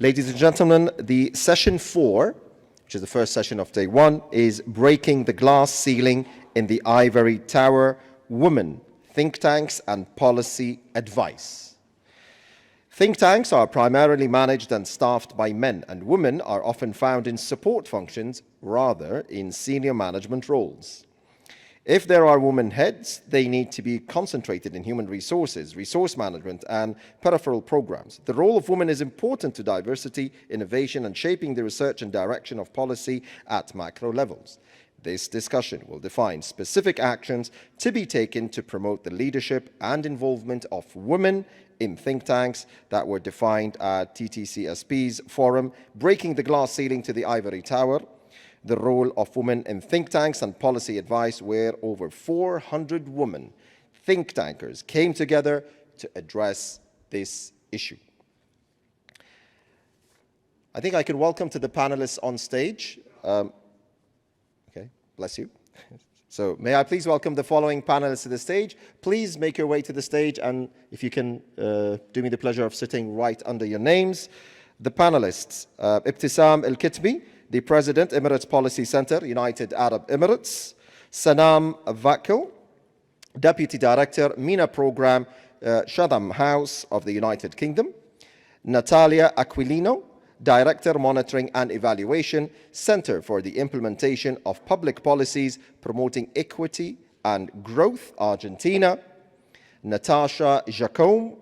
Ladies and gentlemen, the session 4, which is the first session of day 1, is Breaking the Glass Ceiling in the Ivory Tower, Women, Think Tanks and Policy Advice. Think tanks are primarily managed and staffed by men, and women are often found in support functions rather in senior management roles. If there are women heads, they need to be concentrated in human resources, resource management, and peripheral programs. The role of women is important to diversity, innovation, and shaping the research and direction of policy at macro levels. This discussion will define specific actions to be taken to promote the leadership and involvement of women in think tanks that were defined at TTCSP's forum, Breaking the Glass Ceiling to the Ivory Tower, the role of women in think tanks and policy advice, where over 400 women think tankers came together to address this issue. I think I can welcome to the panelists on stage. Okay, bless you. So may I please welcome the following panelists to the stage. Please make your way to the stage, and if you can do me the pleasure of sitting right under your names. The panelists, Ibtisam Al-Kitbi, the President, Emirates Policy Center, United Arab Emirates. Sanam Vakil, Deputy Director, MENA Program, Chatham House of the United Kingdom. Natalia Aquilino, Director, Monitoring and Evaluation, Center for the Implementation of Public Policies Promoting Equity and Growth, Argentina. Natasha Jacome,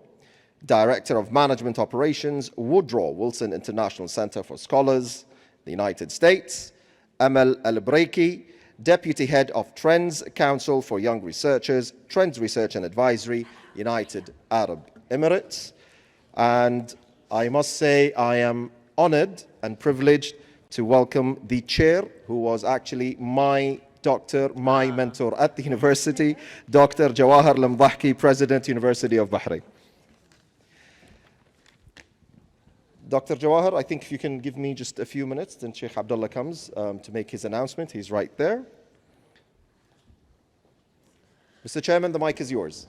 Director of Management Operations, Woodrow Wilson International Center for Scholars, the United States. Amal Al-Breiki, Deputy Head of Trends Council for Young Researchers, Trends Research and Advisory, United Arab Emirates. And I must say I am honored and privileged to welcome the chair, who was actually my doctor, my mentor at the university, Dr. Jawahar Lamdahki, President, University of Bahrain. Dr. Jawahar, I think if you can give me just a few minutes, then Sheikh Abdullah comes to make his announcement. He's right there. Mr. Chairman, the mic is yours.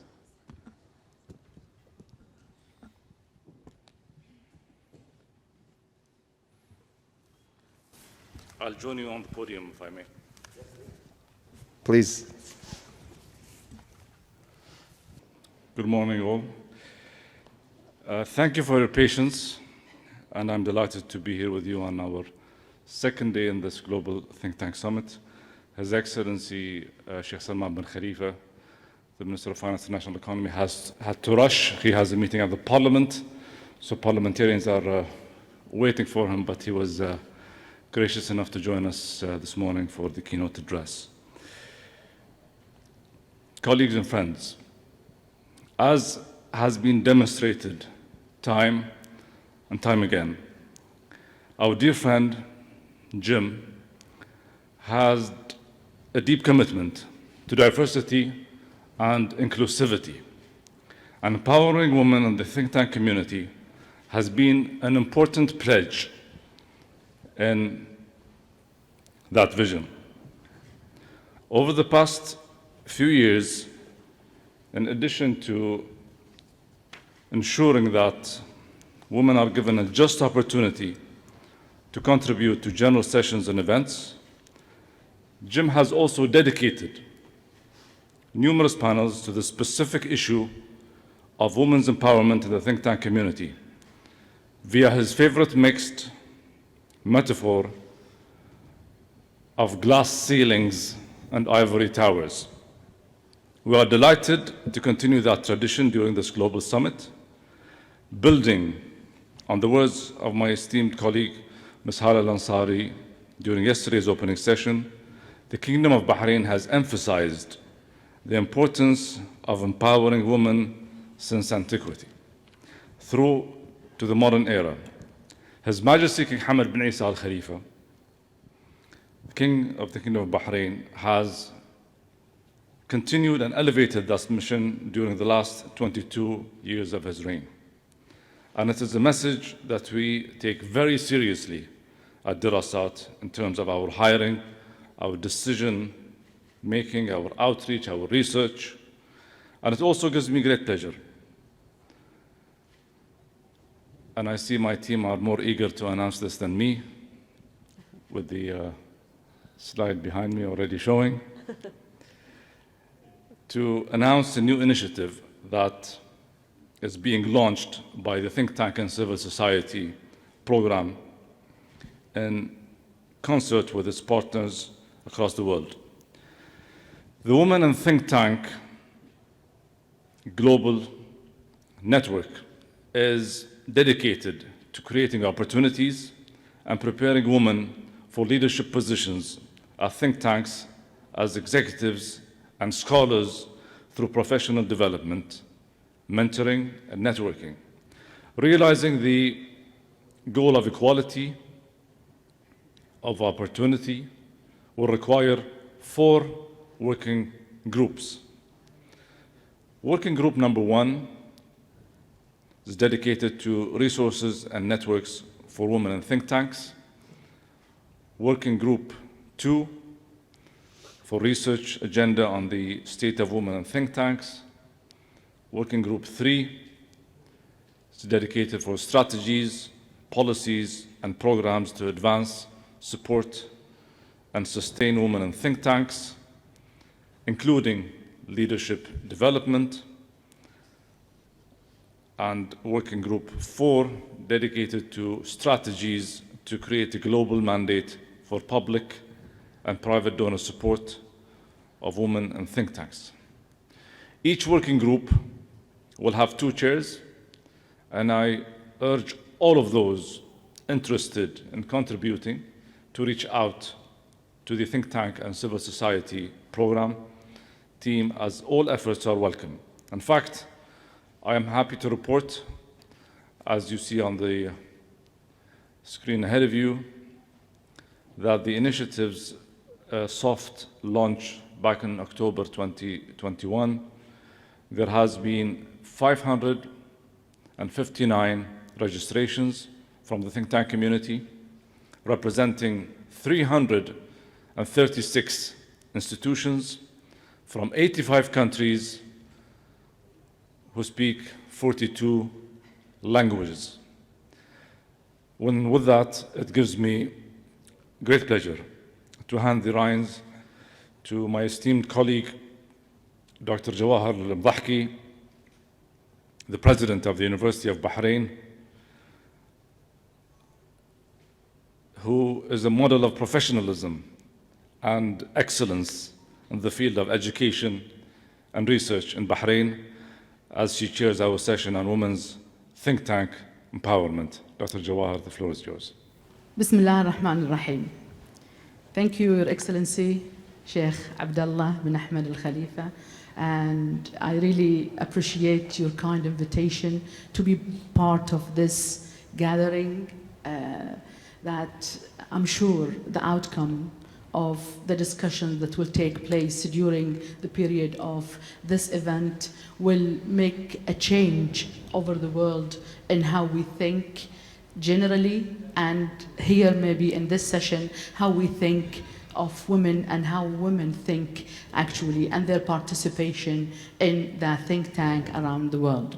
I'll join you on the podium, if I may. Please. Good morning, all. Thank you for your patience, and I'm delighted to be here with you on our second day in this Global Think Tank Summit. His Excellency Sheikh Salman bin Khalifa, the Minister of Finance and National Economy, has had to rush. He has a meeting at the Parliament, so parliamentarians are waiting for him, but he was gracious enough to join us this morning for the keynote address. Colleagues and friends, as has been demonstrated time and time again, our dear friend Jim has a deep commitment to diversity and inclusivity. And empowering women in the think tank community has been an important pledge in that vision. Over the past few years, in addition to ensuring that women are given a just opportunity to contribute to general sessions and events, Jim has also dedicated numerous panels to the specific issue of women's empowerment in the think tank community via his favorite mixed metaphor of glass ceilings and ivory towers. We are delighted to continue that tradition during this global summit, building on the words of my esteemed colleague, Ms. Hala Al-Ansari, during yesterday's opening session. The Kingdom of Bahrain has emphasized the importance of empowering women since antiquity through to the modern era. His Majesty King Hamad bin Isa Al Khalifa, King of the Kingdom of Bahrain, has continued and elevated that mission during the last 22 years of his reign. And it is a message that we take very seriously at Dirasat in terms of our hiring, our decision making, our outreach, our research. And it also gives me great pleasure and I see my team are more eager to announce this than me, with the slide behind me already showing, to announce a new initiative that is being launched by the think tank and civil society program in concert with its partners across the world. The Women in Think Tank Global Network is dedicated to creating opportunities and preparing women for leadership positions at think tanks as executives and scholars through professional development, mentoring, and networking. Realizing the goal of equality of opportunity will require 4 working groups. Working group number 1 is dedicated to resources and networks for women in think tanks. Working group 2 for research agenda on the state of women in think tanks. Working group 3 is dedicated for strategies, policies, and programs to advance, support, and sustain women in think tanks, including leadership development. And working group 4 dedicated to strategies to create a global mandate for public and private donor support of women in think tanks. Each working group will have 2 chairs, and I urge all of those interested in contributing to reach out to the think tank and civil society program team, as all efforts are welcome. In fact, I am happy to report, as you see on the screen ahead of you, that the initiative's soft launch back in October 2021, there has been 559 registrations from the think tank community, representing 336 institutions from 85 countries who speak 42 languages. With that, it gives me great pleasure to hand the reins to my esteemed colleague, Dr. Jawahar al-Mdahki, the President of the University of Bahrain, who is a model of professionalism and excellence in the field of education and research in Bahrain, as she chairs our session on women's think tank empowerment. Dr. Jawahar, the floor is yours. Bismillah ar-Rahman ar-Rahim. Thank you, Your Excellency, Sheikh Abdullah bin Ahmed al-Khalifa, and I really appreciate your kind invitation to be part of this gathering that I'm sure the outcome of the discussion that will take place during the period of this event will make a change over the world in how we think generally, and here maybe in this session, how we think of women and how women think actually, and their participation in the think tank around the world.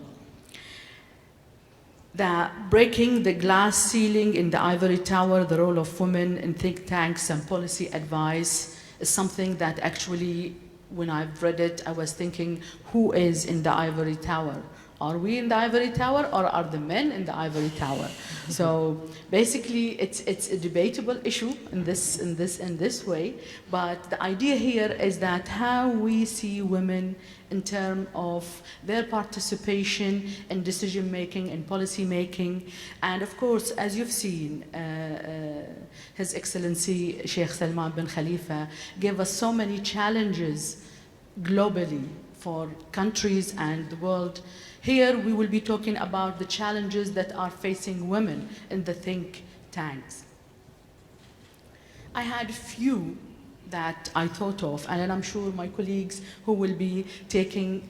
The breaking the glass ceiling in the ivory tower, the role of women in think tanks and policy advice is something that actually, when I've read it, I was thinking, who is in the ivory tower? Are we in the ivory tower, or are the men in the ivory tower? So basically, it's a debatable issue in this way. But the idea here is that how we see women in terms of their participation in decision making and policy making, and of course, as you've seen, His Excellency Sheikh Salman bin Khalifa gave us so many challenges globally for countries and the world. Here we will be talking about the challenges that are facing women in the think tanks. I had a few that I thought of, and I'm sure my colleagues who will be taking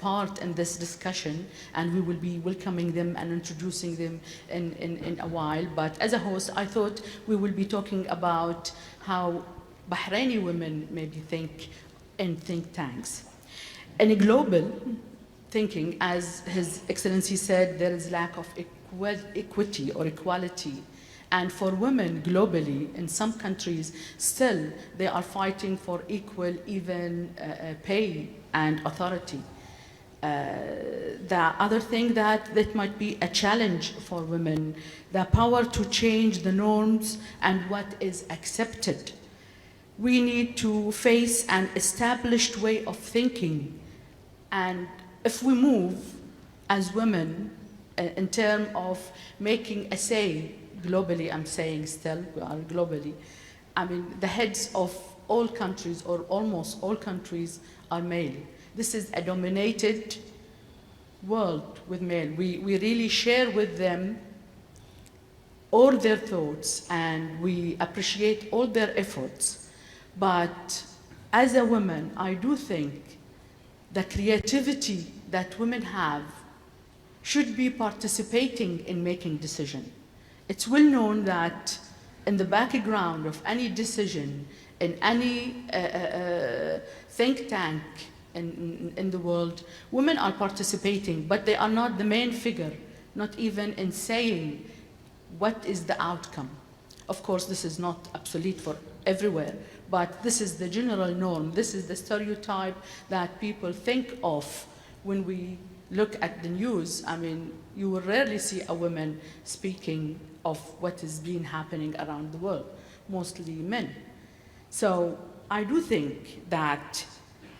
part in this discussion, and we will be welcoming them and introducing them in a while. But as a host, I thought we will be talking about how Bahraini women maybe think in think tanks. In a global thinking, as His Excellency said, there is lack of equity or equality. And for women globally, in some countries, still they are fighting for equal, even pay and authority. The other thing that might be a challenge for women, the power to change the norms and what is accepted. We need to face an established way of thinking. And if we move as women in terms of making a say globally, I'm saying still, we are globally, I mean, the heads of all countries or almost all countries are male. This is a dominated world with male. We really share with them all their thoughts and we appreciate all their efforts. But as a woman, I do think the creativity that women have should be participating in making decisions. It's well known that in the background of any decision, in any think tank in the world, women are participating, but they are not the main figure, not even in saying what is the outcome. Of course, this is not obsolete for everywhere, but this is the general norm. This is the stereotype that people think of when we look at the news. I mean, you will rarely see a woman speaking of what is being happening around the world, mostly men. So I do think that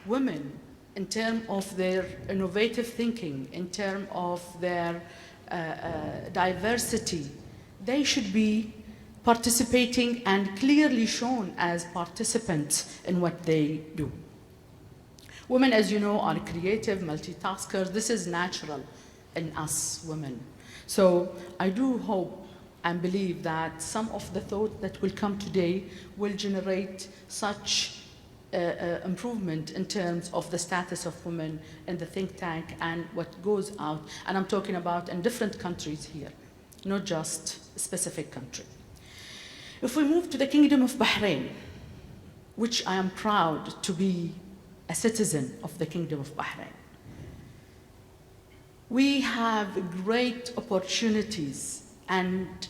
women, in terms of their innovative thinking, in terms of their diversity, they should be participating and clearly shown as participants in what they do. Women, as you know, are creative, multitaskers. This is natural in us women. So I do hope and believe that some of the thought that will come today will generate such improvement in terms of the status of women in the think tank and what goes out. And I'm talking about in different countries here, not just a specific country. If we move to the Kingdom of Bahrain, which I am proud to be a citizen of the Kingdom of Bahrain, we have great opportunities, and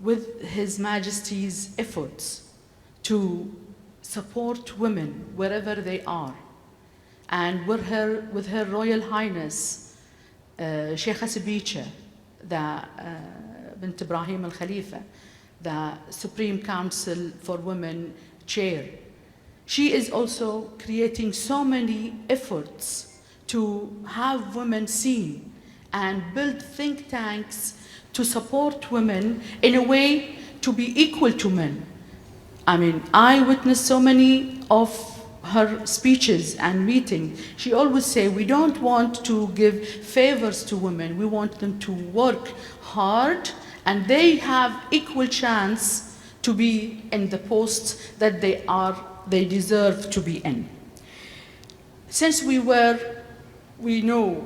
with His Majesty's efforts to support women wherever they are, and with her Royal Highness Sheikha Sibicha, the Bint Ibrahim al-Khalifa, the Supreme Council for Women Chair. She is also creating so many efforts to have women seen and build think tanks to support women in a way to be equal to men. I mean, I witnessed so many of her speeches and meetings. She always say, we don't want to give favors to women. We want them to work hard and they have equal chance to be in the posts that they deserve to be in. Since we know,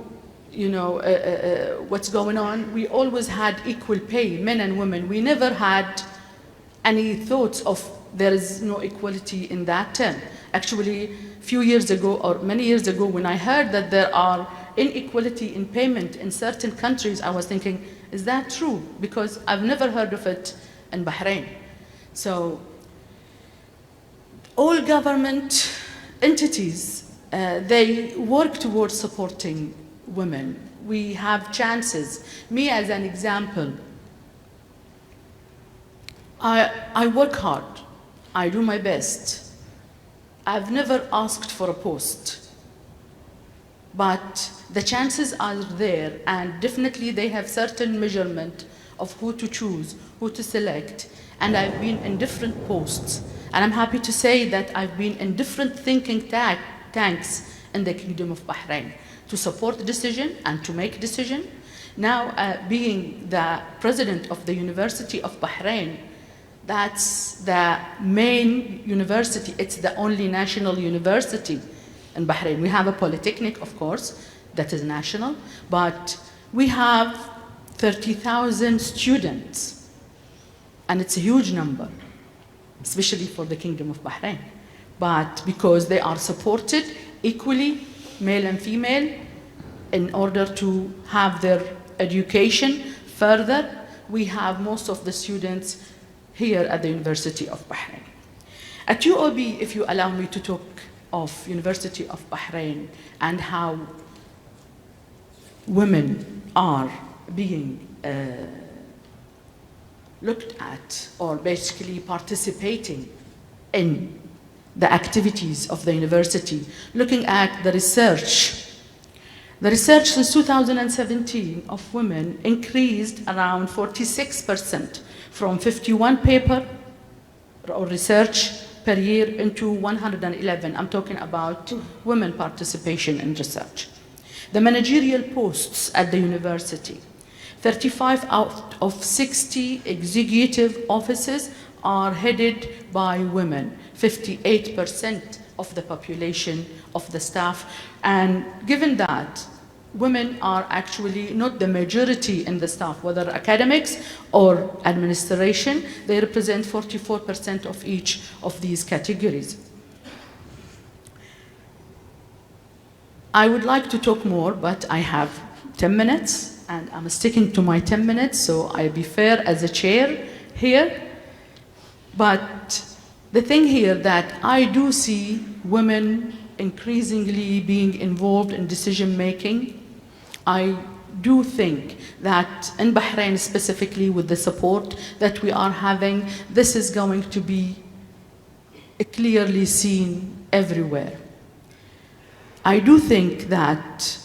what's going on, we always had equal pay, men and women. We never had any thoughts of there is no equality in that term. Actually, a few years ago or many years ago, when I heard that there are inequality in payment in certain countries, I was thinking, is that true? Because I've never heard of it in Bahrain. So all government entities, they work towards supporting women. We have chances. Me as an example, I work hard. I do my best. I've never asked for a post, but the chances are there, and definitely they have certain measurement of who to choose, who to select, and I've been in different posts, and I'm happy to say that I've been in different thinking tanks in the Kingdom of Bahrain to support the decision and to make decision. Now, being the president of the University of Bahrain, that's the main university. It's the only national university in Bahrain. We have a polytechnic, of course, that is national, but we have 30,000 students, and it's a huge number, especially for the Kingdom of Bahrain. But because they are supported equally, male and female, in order to have their education Further, we have most of the students here at the University of Bahrain. At UOB, if you allow me to talk of University of Bahrain and how women are being looked at or basically participating in the activities of the university, looking at the research. The research since 2017 of women increased around 46% from 51 paper or research per year into 111. I'm talking about women participation in research. The managerial posts at the university, 35 out of 60 executive offices are headed by women, 58% of the population of the staff. And given that women are actually not the majority in the staff, whether academics or administration, they represent 44% of each of these categories. I would like to talk more, but I have 10 minutes, and I'm sticking to my 10 minutes, so I'll be fair as a chair here. But the thing here that I do see women increasingly being involved in decision making. I do think that in Bahrain specifically, with the support that we are having, this is going to be clearly seen everywhere. I do think that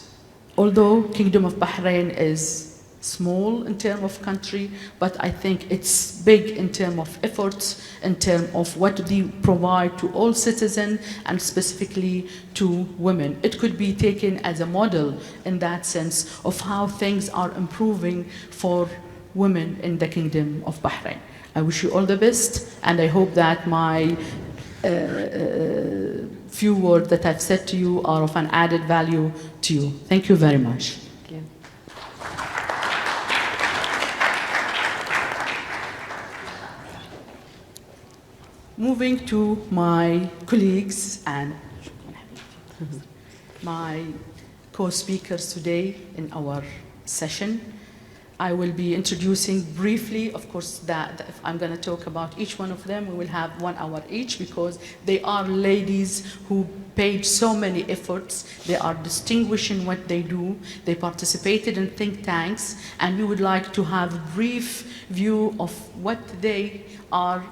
although Kingdom of Bahrain is small in terms of country, but I think it's big in terms of efforts, in terms of what they provide to all citizens and specifically to women. It could be taken as a model in that sense of how things are improving for women in the Kingdom of Bahrain. I wish you all the best, and I hope that my few words that I've said to you are of an added value to you. Thank you very much. Moving to my colleagues and my co-speakers today in our session, I will be introducing briefly, of course, that if I'm going to talk about each one of them, we will have 1 hour each because they are ladies who paid so many efforts. They are distinguished in what they do. They participated in think tanks, and we would like to have a brief view of what they are,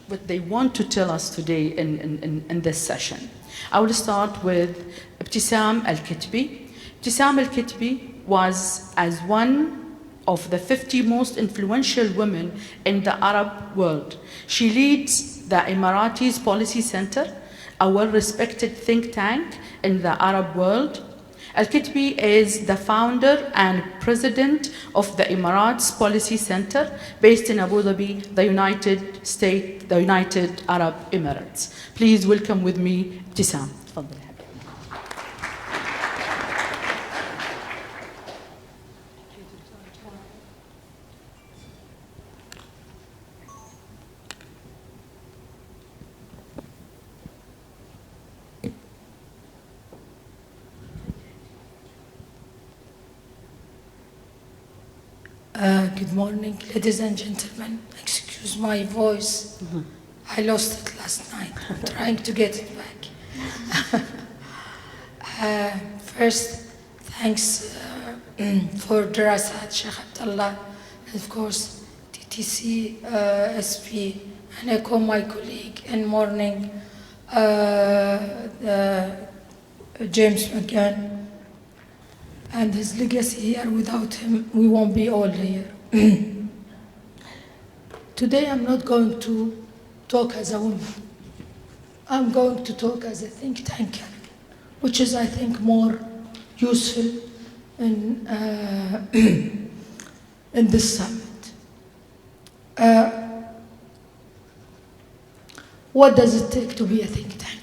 what they want to tell us today in this session. I will start with Ibtisam Al-Kitbi. Ibtisam Al-Kitbi was as one of the 50 most influential women in the Arab world. She leads the Emiratis Policy Center, a well-respected think tank in the Arab world. Al-Kitbi is the founder and president of the Emirates Policy Center based in Abu Dhabi, the United Arab Emirates. Please welcome with me Ibtisam. Good morning, ladies and gentlemen. Excuse my voice. I lost it last night. I'm trying to get it back. First, thanks for Dirasat, Sheikh Abdullah, and of course, TTC, SP, and I call my colleague in morning, James McGann. And his legacy here, without him, we won't be all here. Today, I'm not going to talk as a woman. I'm going to talk as a think tanker, which is, I think, more useful in this summit. What does it take to be a think tanker?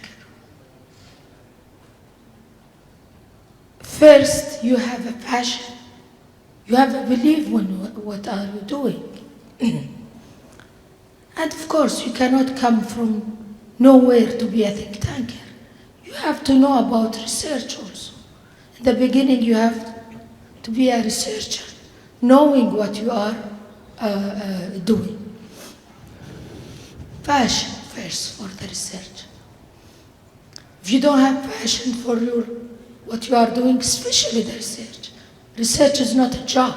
First, you have a passion. You have a belief in what are you doing. And of course, you cannot come from nowhere to be a think tanker. You have to know about research also. In the beginning, you have to be a researcher knowing what you are doing. Passion first for the research. If you don't have passion for what you are doing, especially the research, research is not a job.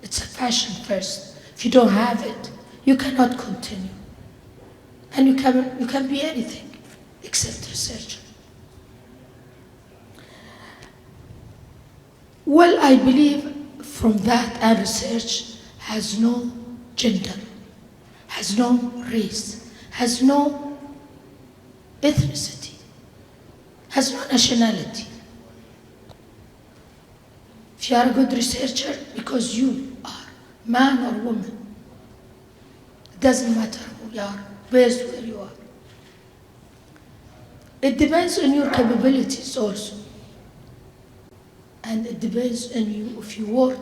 It's a passion first. If you don't have it, you cannot continue. And you can be anything except researcher. Well, I believe from that, and research has no gender, has no race, has no ethnicity, has no nationality. If you are a good researcher, because you are man or woman, it doesn't matter who you are, based where you are. It depends on your capabilities also. And it depends on you if you work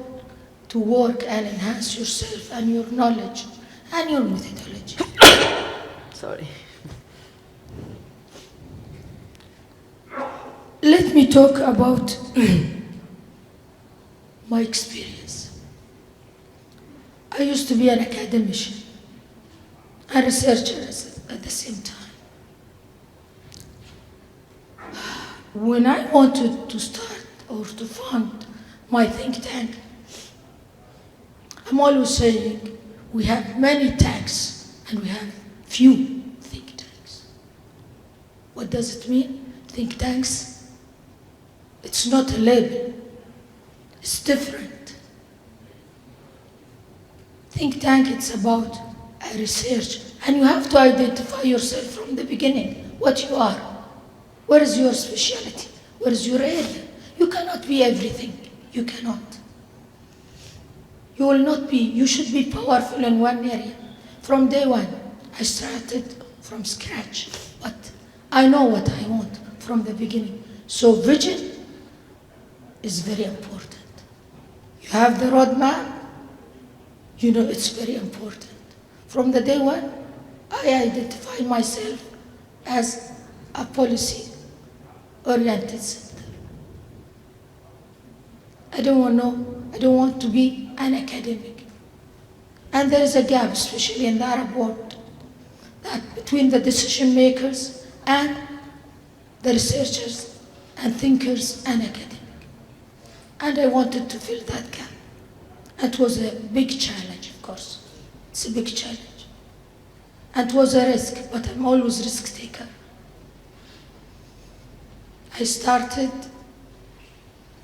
and enhance yourself and your knowledge and your methodology. Sorry. Let me talk about my experience. I used to be an academician, a researcher at the same time. When I wanted to start or to fund my think tank, I'm always saying we have many tanks and we have few think tanks. What does it mean? Think tanks, it's not a label, it's different. Think tank, it's about a research, and you have to identify yourself from the beginning, what you are. Where is your specialty? Where is your area? You cannot be everything. You cannot. You will not be. You should be powerful in one area. From day one, I started from scratch, but I know what I want from the beginning. So vision is very important. You have the roadmap, you know it's very important. From the day one, I identify myself as a policy-oriented center. I don't want to be an academic. And there is a gap, especially in the Arab world, that between the decision makers and the researchers and thinkers and academics. And I wanted to fill that gap. It was a big challenge, of course. It's a big challenge. And it was a risk, but I'm always a risk taker. I started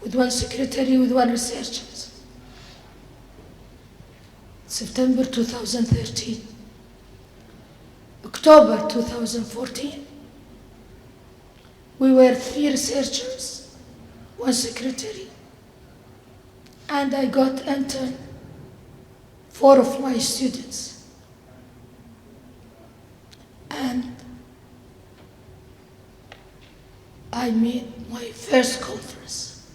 with one secretary, with one researcher. September 2013. October 2014, we were 3 researchers, 1 secretary, and I got intern 4 of my students. And I made my first conference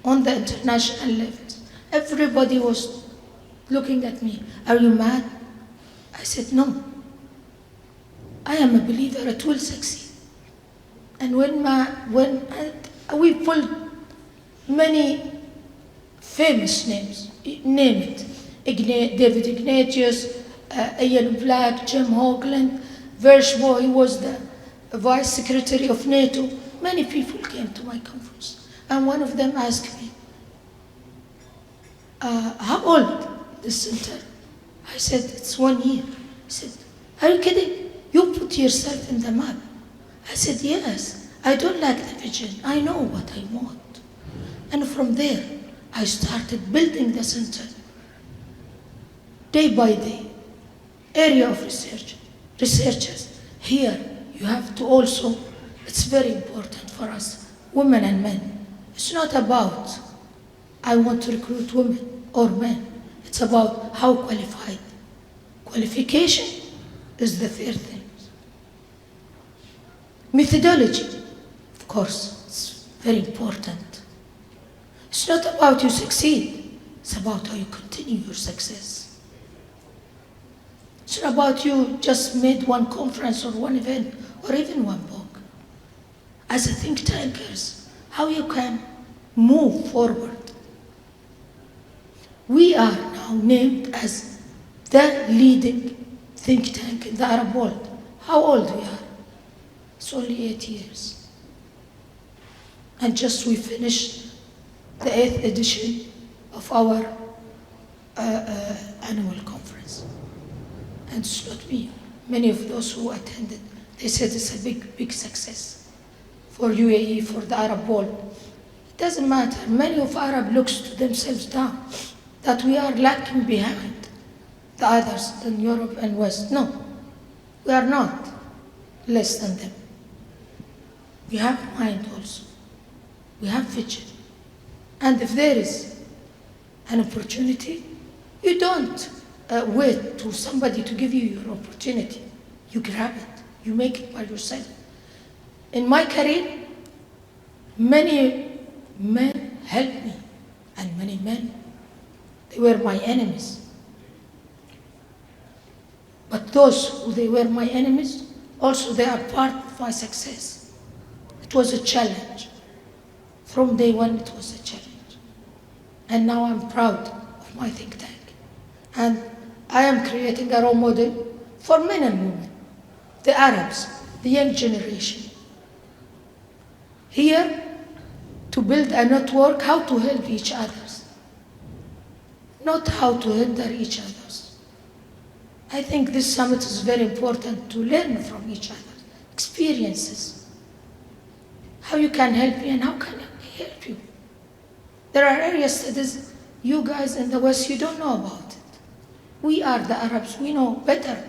on the international levels. Everybody was looking at me. Are you mad? I said, no. I am a believer it will succeed. And when we pulled many famous names, name it, David Ignatius, Ian Black, Jim Hoagland, Vershbo, he was the vice secretary of NATO. Many people came to my conference. And one of them asked me, how old this center? I said, it's 1 year. He said, are you kidding? You put yourself in the map. I said, yes, I don't like the vision. I know what I want. And from there, I started building the center. Day by day, area of research, researchers. Here, you have to also, it's very important for us, women and men. It's not about, I want to recruit women or men. It's about how qualified. Qualification is the third thing. Methodology, of course, it's very important. It's not about you succeed, it's about how you continue your success. It's not about you just made one conference or one event or even one book. As a think tankers, how you can move forward. We are now named as the leading think tank in the Arab world. How old we are? It's only 8 years. And just we finished the 8th edition of our annual conference. And it's not me. Many of those who attended, they said it's a big, big success for UAE, for the Arab world. It doesn't matter. Many of Arab looks to themselves down, that we are lacking behind the others in Europe and West. No, we are not less than them. We have mind also. We have vision. And if there is an opportunity, you don't wait to somebody to give you your opportunity. You grab it. You make it by yourself. In my career, many men helped me, and many men, they were my enemies. But those who they were my enemies, also they are part of my success. It was a challenge. From day one, it was a challenge. And now I'm proud of my think tank. And I am creating a role model for men and women, the Arabs, the young generation. Here, to build a network, how to help each other, not how to hinder each other. I think this summit is very important to learn from each other, experiences. How you can help me and how can I help you? There are areas that is, you guys in the West, you don't know about it. We are the Arabs, we know better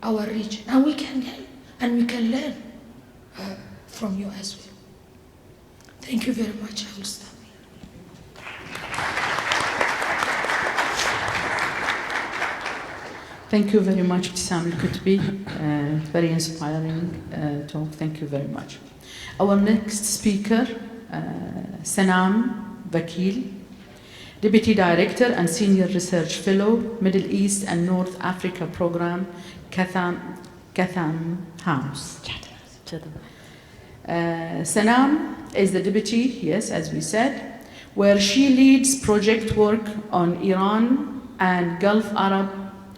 our region, and we can help and we can learn from you as well. Thank you very much. I will stop. Thank you very much, Ibtisam Al-Kutbi. Very inspiring talk. Thank you very much. Our next speaker, Sanam Vakil, Deputy Director and Senior Research Fellow, Middle East and North Africa Program, Chatham House. Sanam is the Deputy, yes, as we said, where she leads project work on Iran and Gulf Arab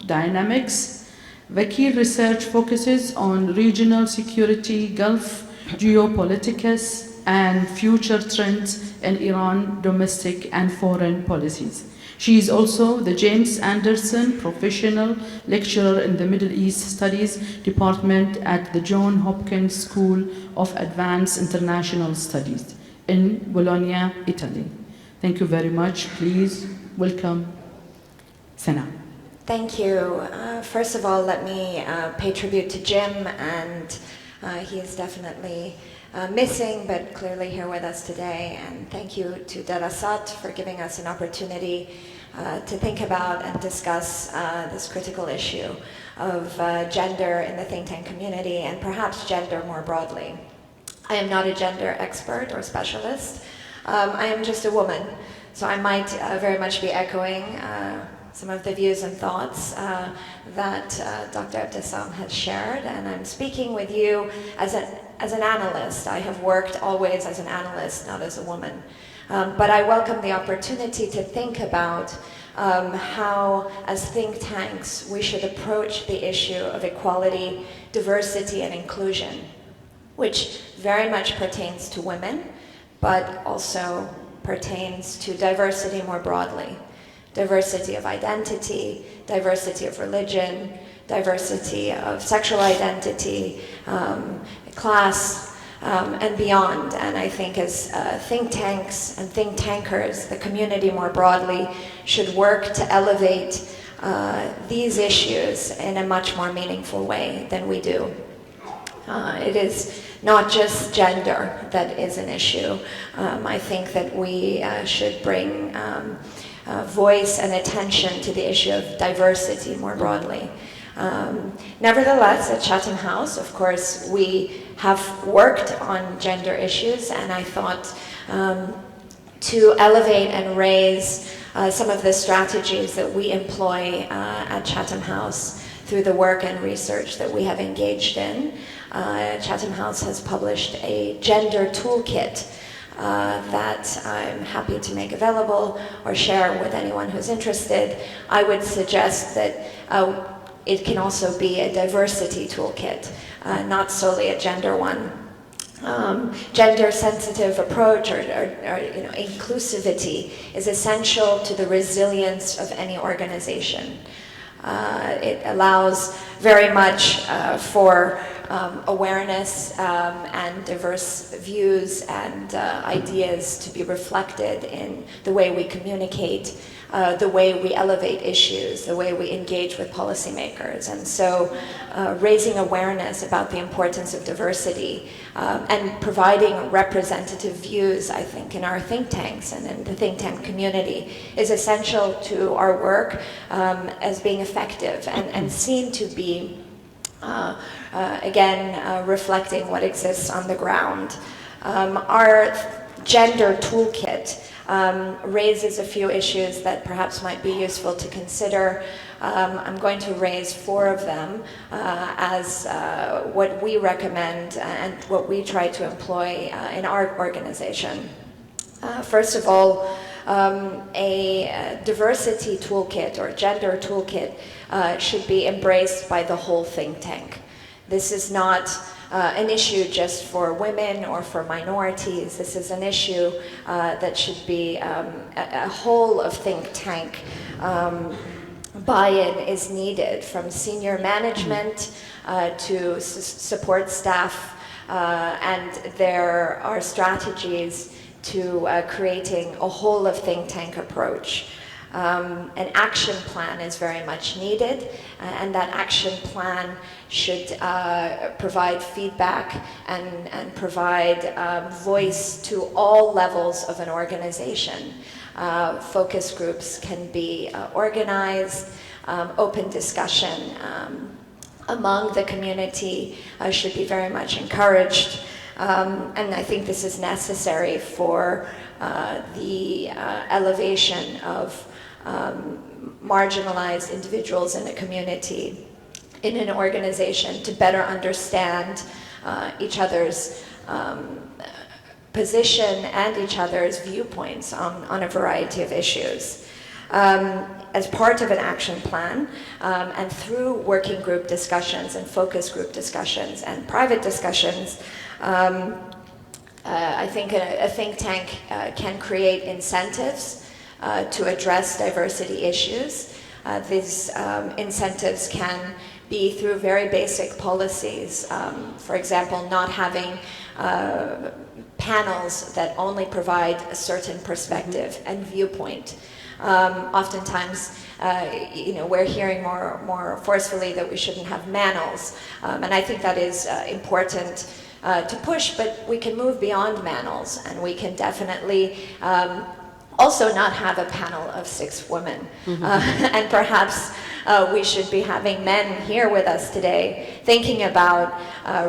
dynamics. Vakil research focuses on regional security, Gulf geopolitics, and future trends in Iran domestic and foreign policies. She is also the James Anderson Professional Lecturer in the Middle East Studies Department at the Johns Hopkins School of Advanced International Studies in Bologna, Italy. Thank you very much. Please welcome Sanam. Thank you. First of all, let me pay tribute to Jim, and he is definitely missing, but clearly here with us today. And thank you to Darasat for giving us an opportunity to think about and discuss this critical issue of gender in the think tank community, and perhaps gender more broadly. I am not a gender expert or specialist. I am just a woman, so I might very much be echoing some of the views and thoughts that Dr. Ibtisam has shared, and I'm speaking with you as an analyst. I have worked always as an analyst, not as a woman. But I welcome the opportunity to think about how, as think tanks, we should approach the issue of equality, diversity, and inclusion, which very much pertains to women, but also pertains to diversity more broadly. Diversity of identity, diversity of religion, diversity of sexual identity, class, and beyond. And I think as think tanks and think tankers, the community more broadly should work to elevate these issues in a much more meaningful way than we do. It is not just gender that is an issue. I think that we should bring voice and attention to the issue of diversity more broadly. Nevertheless, at Chatham House, of course, we have worked on gender issues, and I thought to elevate and raise some of the strategies that we employ at Chatham House through the work and research that we have engaged in. Chatham House has published a gender toolkit that I'm happy to make available or share with anyone who's interested. I would suggest that it can also be a diversity toolkit, not solely a gender one. Gender-sensitive approach or inclusivity is essential to the resilience of any organization. It allows very much for awareness and diverse views and ideas to be reflected in the way we communicate, the way we elevate issues, the way we engage with policymakers. And so raising awareness about the importance of diversity and providing representative views, I think, in our think tanks and in the think tank community is essential to our work as being effective and seen to be, reflecting what exists on the ground. Our gender toolkit raises a few issues that perhaps might be useful to consider. I'm going to raise 4 of them as what we recommend and what we try to employ in our organization. First of all, a diversity toolkit or gender toolkit should be embraced by the whole think tank. This is not an issue just for women or for minorities. This is an issue that should be a whole of think tank buy-in is needed, from senior management to support staff, and there are strategies to creating a whole of think tank approach. An action plan is very much needed, and that action plan should provide feedback and provide voice to all levels of an organization. Focus groups can be organized, open discussion among the community should be very much encouraged. And I think this is necessary for the elevation of marginalized individuals in a community, in an organization, to better understand each other's position and each other's viewpoints on a variety of issues. As part of an action plan and through working group discussions and focus group discussions and private discussions, I think a think tank can create incentives to address diversity issues. These incentives can be through very basic policies. For example, not having panels that only provide a certain perspective and viewpoint. Oftentimes, we're hearing more forcefully that we shouldn't have manels, and I think that is important to push, but we can move beyond manels, and we can definitely also not have a panel of 6 women. And perhaps we should be having men here with us today thinking about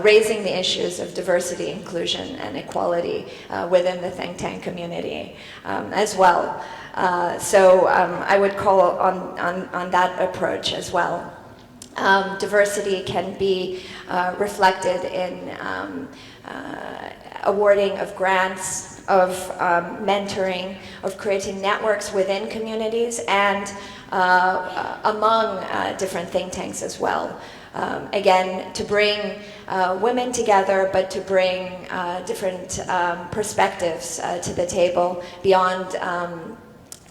raising the issues of diversity, inclusion, and equality within the think tank community as well. So I would call on that approach as well. Diversity can be reflected in awarding of grants, of mentoring, of creating networks within communities and among different think tanks as well. Again, to bring women together, but to bring different perspectives to the table beyond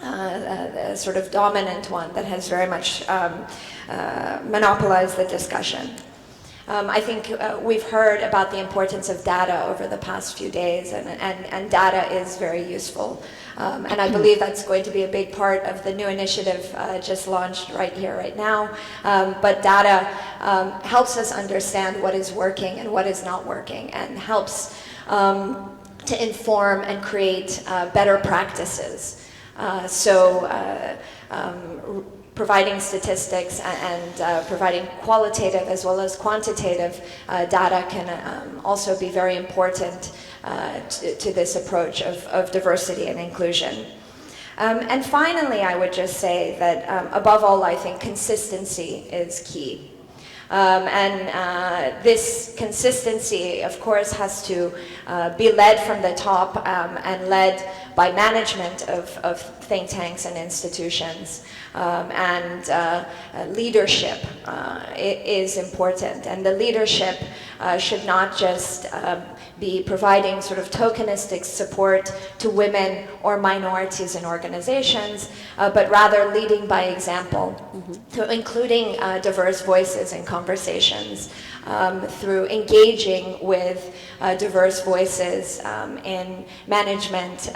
the sort of dominant one that has very much monopolized the discussion. I think we've heard about the importance of data over the past few days, and data is very useful. And I believe that's going to be a big part of the new initiative just launched right here, right now. But data helps us understand what is working and what is not working, and helps to inform and create better practices. Providing statistics and providing qualitative as well as quantitative data can also be very important to this approach of diversity and inclusion. And finally, I would just say that above all, I think consistency is key. This consistency, of course, has to be led from the top and led by management of think tanks and institutions. Leadership is important. And the leadership should not just be providing sort of tokenistic support to women or minorities in organizations, but rather leading by example, through including diverse voices in conversations, through engaging with diverse voices in management,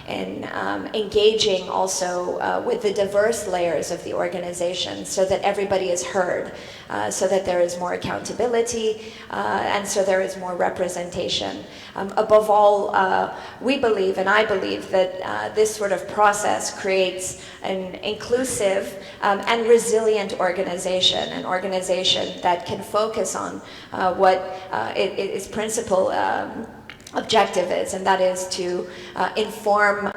and engaging also with the diverse layers of the organization so that everybody is heard, so that there is more accountability, and so there is more representation. Above all, we believe, and I believe, that this sort of process creates an inclusive and resilient organization, an organization that can focus on what its principal objective is, and that is to inform,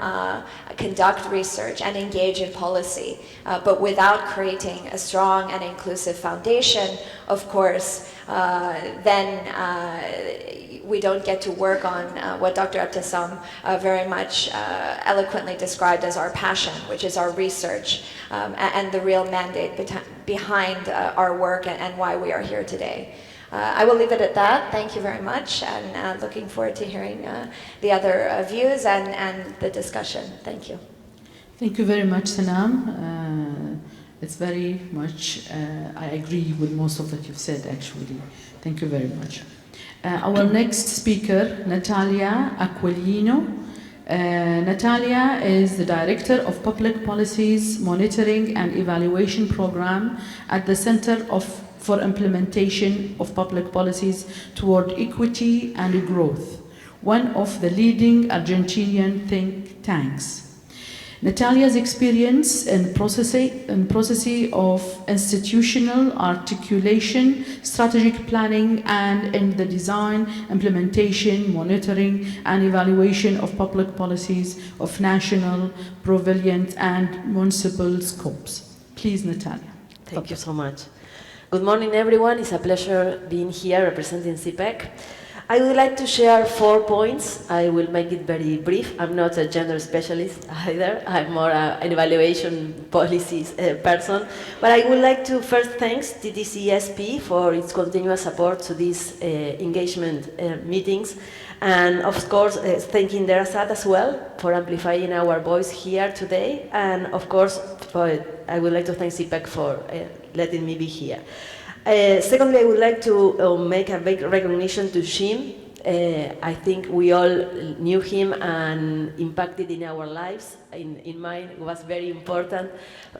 conduct research, and engage in policy, but without creating a strong and inclusive foundation, of course, then we don't get to work on what Dr. Abtesam very much eloquently described as our passion, which is our research, and the real mandate behind our work and why we are here today. I will leave it at that. Thank you very much, and looking forward to hearing the other views and the discussion. Thank you. Thank you very much, Sanam. It's very much, I agree with most of what you've said, actually. Thank you very much. Our next speaker, Natalia Aquilino. Natalia is the Director of Public Policies Monitoring and Evaluation Program at the Center for Implementation of Public Policies Toward Equity and Growth, one of the leading Argentinian think tanks. Natalia's experience in processing of institutional articulation, strategic planning, and in the design, implementation, monitoring, and evaluation of public policies of national, provincial, and municipal scopes. Please, Natalia. Thank you so much. Good morning, everyone. It's a pleasure being here representing CPEC. I would like to share 4 points. I will make it very brief. I'm not a gender specialist either. I'm more an evaluation policies person. But I would like to first thank TTC-SP for its continuous support to these engagement meetings. And of course, thanking Derasat as well for amplifying our voice here today. And of course, I would like to thank CPEC for letting me be here. Secondly, I would like to make a big recognition to Jim. I think we all knew him and impacted in our lives. In mine, it was very important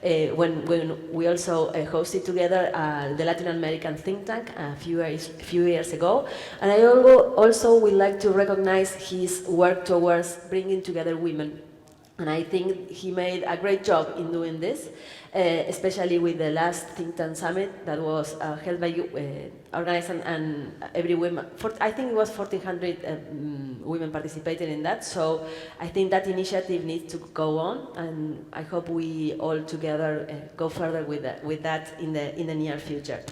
when we also hosted together the Latin American think tank a few years ago. And I also would like to recognize his work towards bringing together women. And I think he made a great job in doing this, especially with the last think tank summit that was held by you, organized and every woman. I think it was 1,400 women participated in that. So I think that initiative needs to go on, and I hope we all together go further with that in the near future.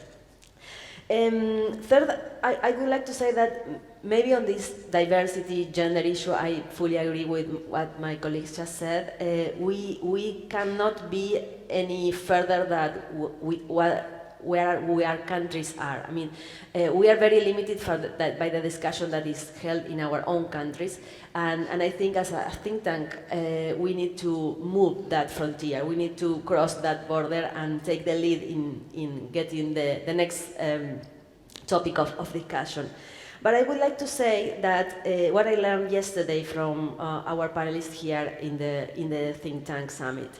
Third, I would like to say that maybe on this diversity, gender issue, I fully agree with what my colleagues just said. We cannot be any further than where our countries are. I mean, we are very limited by the discussion that is held in our own countries. And I think as a think tank, we need to move that frontier. We need to cross that border and take the lead in getting the next topic of discussion. But I would like to say that what I learned yesterday from our panelists here in the think tank summit.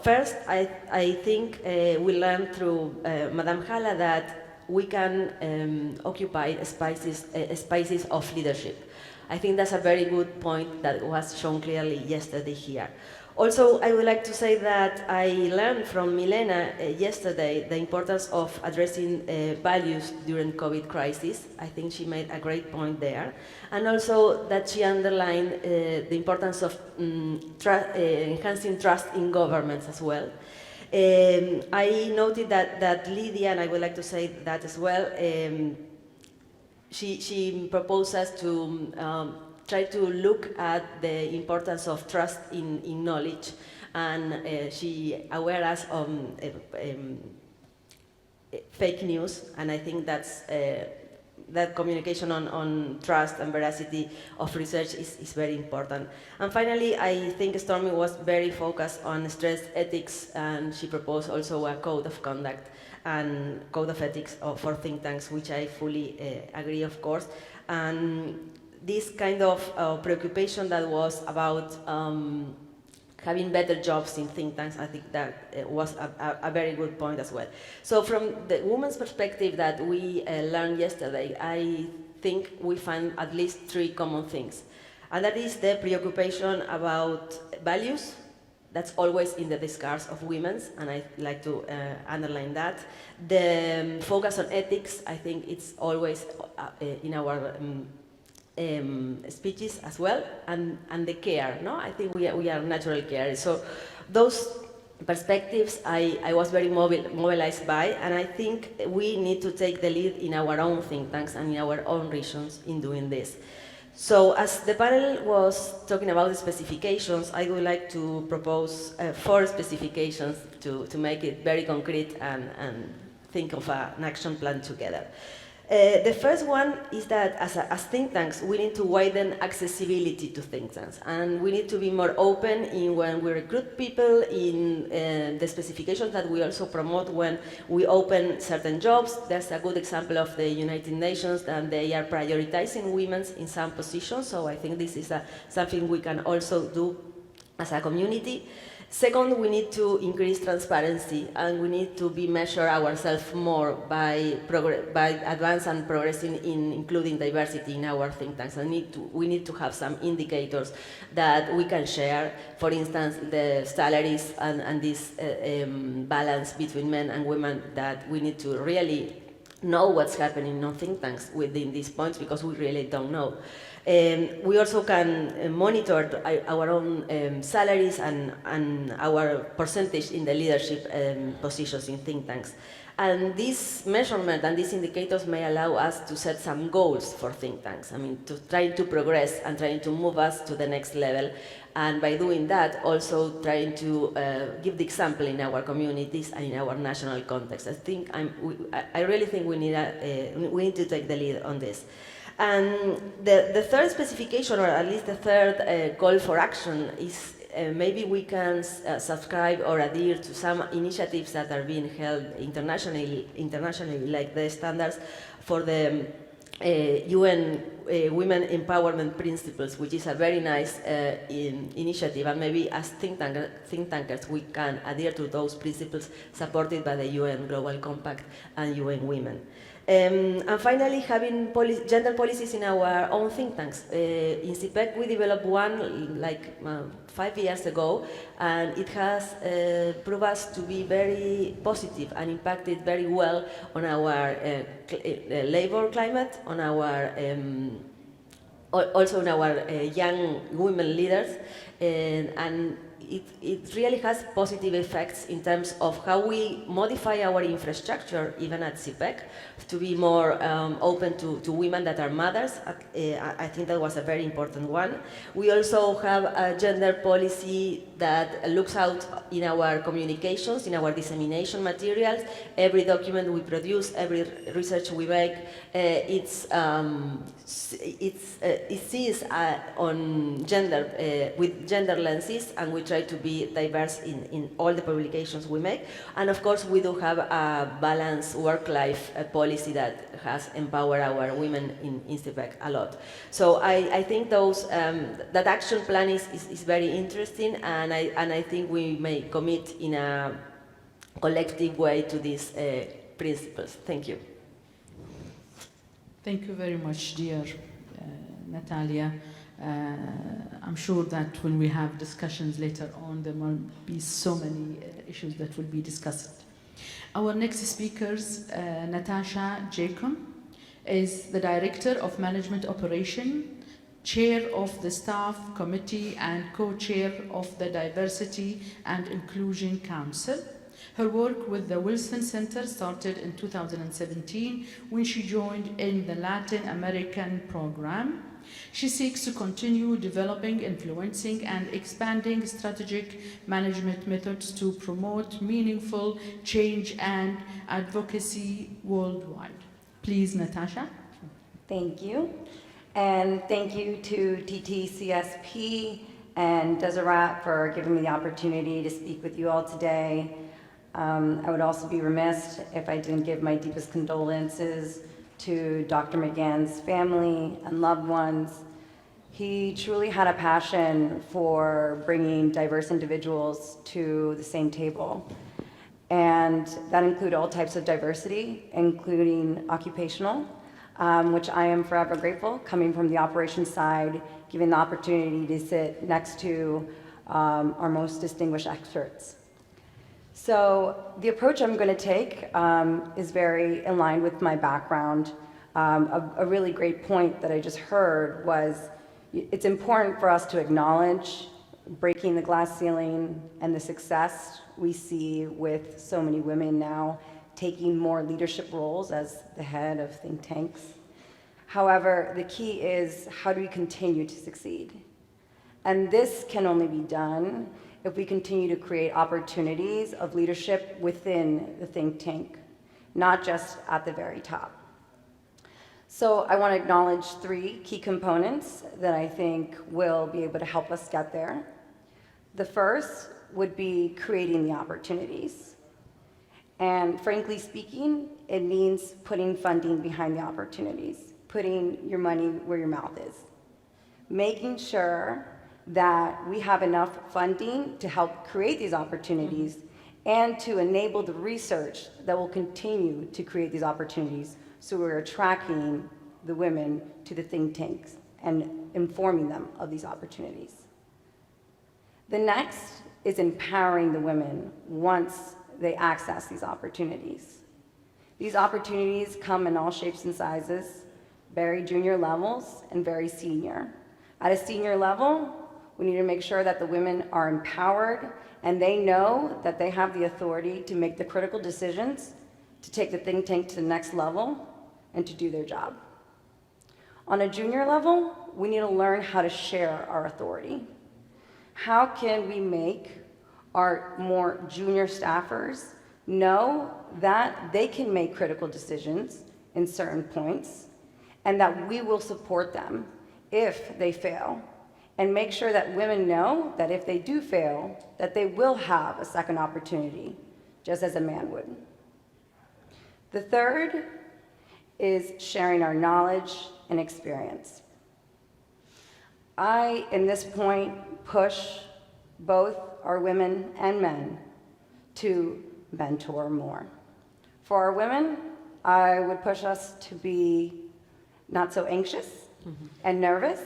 First, I think we learned through Madame Hala that we can occupy spaces of leadership. I think that's a very good point that was shown clearly yesterday here. Also, I would like to say that I learned from Milena yesterday the importance of addressing values during COVID crisis. I think she made a great point there. And also that she underlined the importance of enhancing trust in governments as well. I noted that Lydia, and I would like to say that as well, she proposed us to try to look at the importance of trust in knowledge, and she aware us on fake news, and I think that's that communication on trust and veracity of research is very important. And finally, I think Stormy was very focused on stress ethics, and she proposed also a code of conduct and code of ethics for think tanks, which I fully agree, of course. And this kind of preoccupation that was about having better jobs in think tanks, I think that was a very good point as well. So from the woman's perspective that we learned yesterday, I think we find at least 3 common things. And that is the preoccupation about values. That's always in the discourse of women's, and I like to underline that. The focus on ethics, I think it's always in our speeches as well, and the care, no? I think we are natural carers. So those perspectives I was very mobilized by, and I think we need to take the lead in our own think tanks and in our own regions in doing this. So as the panel was talking about the specifications, I would like to propose 4 specifications to make it very concrete and think of an action plan together. The first one is that as think tanks, we need to widen accessibility to think tanks, and we need to be more open in when we recruit people, in the specifications that we also promote when we open certain jobs. There's a good example of the United Nations, and they are prioritizing women in some positions, so I think this is something we can also do as a community. Second, we need to increase transparency, and we need to measure ourselves more by advance and progressing in including diversity in our think tanks. We need to have some indicators that we can share. For instance, the salaries and this balance between men and women, that we need to really know what's happening in think tanks within these points, because we really don't know. We also can monitor our own salaries and our percentage in the leadership positions in think tanks. And this measurement and these indicators may allow us to set some goals for think tanks. I mean, to try to progress and trying to move us to the next level. And by doing that, also trying to give the example in our communities and in our national context. I really think we need to take the lead on this. And the third specification, or at least the third call for action, is maybe we can subscribe or adhere to some initiatives that are being held internationally, like the standards for the UN Women Empowerment Principles, which is a very nice initiative, and maybe as think tankers we can adhere to those principles supported by the UN Global Compact and UN Women. And finally, having gender policies in our own think tanks. In CPEC, we developed one like 5 years ago, and it has proved us to be very positive and impacted very well on our labor climate, on our also on our young women leaders, and it really has positive effects in terms of how we modify our infrastructure, even at CPEC, to be more open to women that are mothers. I think that was a very important one. We also have a gender policy that looks out in our communications, in our dissemination materials. Every document we produce, every research we make, it sees on gender, with gender lenses, and we try to be diverse in all the publications we make. And of course, we do have a balanced work-life policy that has empowered our women in CPEC a lot. So I think that action plan is very interesting, and I think we may commit in a collective way to these principles. Thank you. Thank you very much, dear Natalia. I'm sure that when we have discussions later on, there will be so many issues that will be discussed. Our next speaker, Natasha Jacob, is the Director of Management Operation, Chair of the Staff Committee, and Co-Chair of the Diversity and Inclusion Council. Her work with the Wilson Center started in 2017 when she joined in the Latin American program. She seeks to continue developing, influencing, and expanding strategic management methods to promote meaningful change and advocacy worldwide. Please, Natasha. Thank you. And thank you to TTCSP and Deseret for giving me the opportunity to speak with you all today. I would also be remiss if I didn't give my deepest condolences to Dr. McGann's family and loved ones. He truly had a passion for bringing diverse individuals to the same table. And that included all types of diversity, including occupational, which I am forever grateful, coming from the operations side, given the opportunity to sit next to our most distinguished experts. So the approach I'm going to take is very in line with my background. A really great point that I just heard was it's important for us to acknowledge breaking the glass ceiling and the success we see with so many women now taking more leadership roles as the head of think tanks. However, the key is how do we continue to succeed? And this can only be done if we continue to create opportunities of leadership within the think tank, not just at the very top. So I want to acknowledge 3 key components that I think will be able to help us get there. The first would be creating the opportunities. And frankly speaking, it means putting funding behind the opportunities, putting your money where your mouth is, making sure that we have enough funding to help create these opportunities and to enable the research that will continue to create these opportunities so we're attracting the women to the think tanks and informing them of these opportunities. The next is empowering the women once they access these opportunities. These opportunities come in all shapes and sizes, very junior levels and very senior. At a senior level, we need to make sure that the women are empowered and they know that they have the authority to make the critical decisions, to take the think tank to the next level, and to do their job. On a junior level, we need to learn how to share our authority. How can we make our more junior staffers know that they can make critical decisions in certain points and that we will support them if they fail? And make sure that women know that if they do fail, that they will have a second opportunity, just as a man would. The third is sharing our knowledge and experience. I, in this point, push both our women and men to mentor more. For our women, I would push us to be not so anxious and nervous,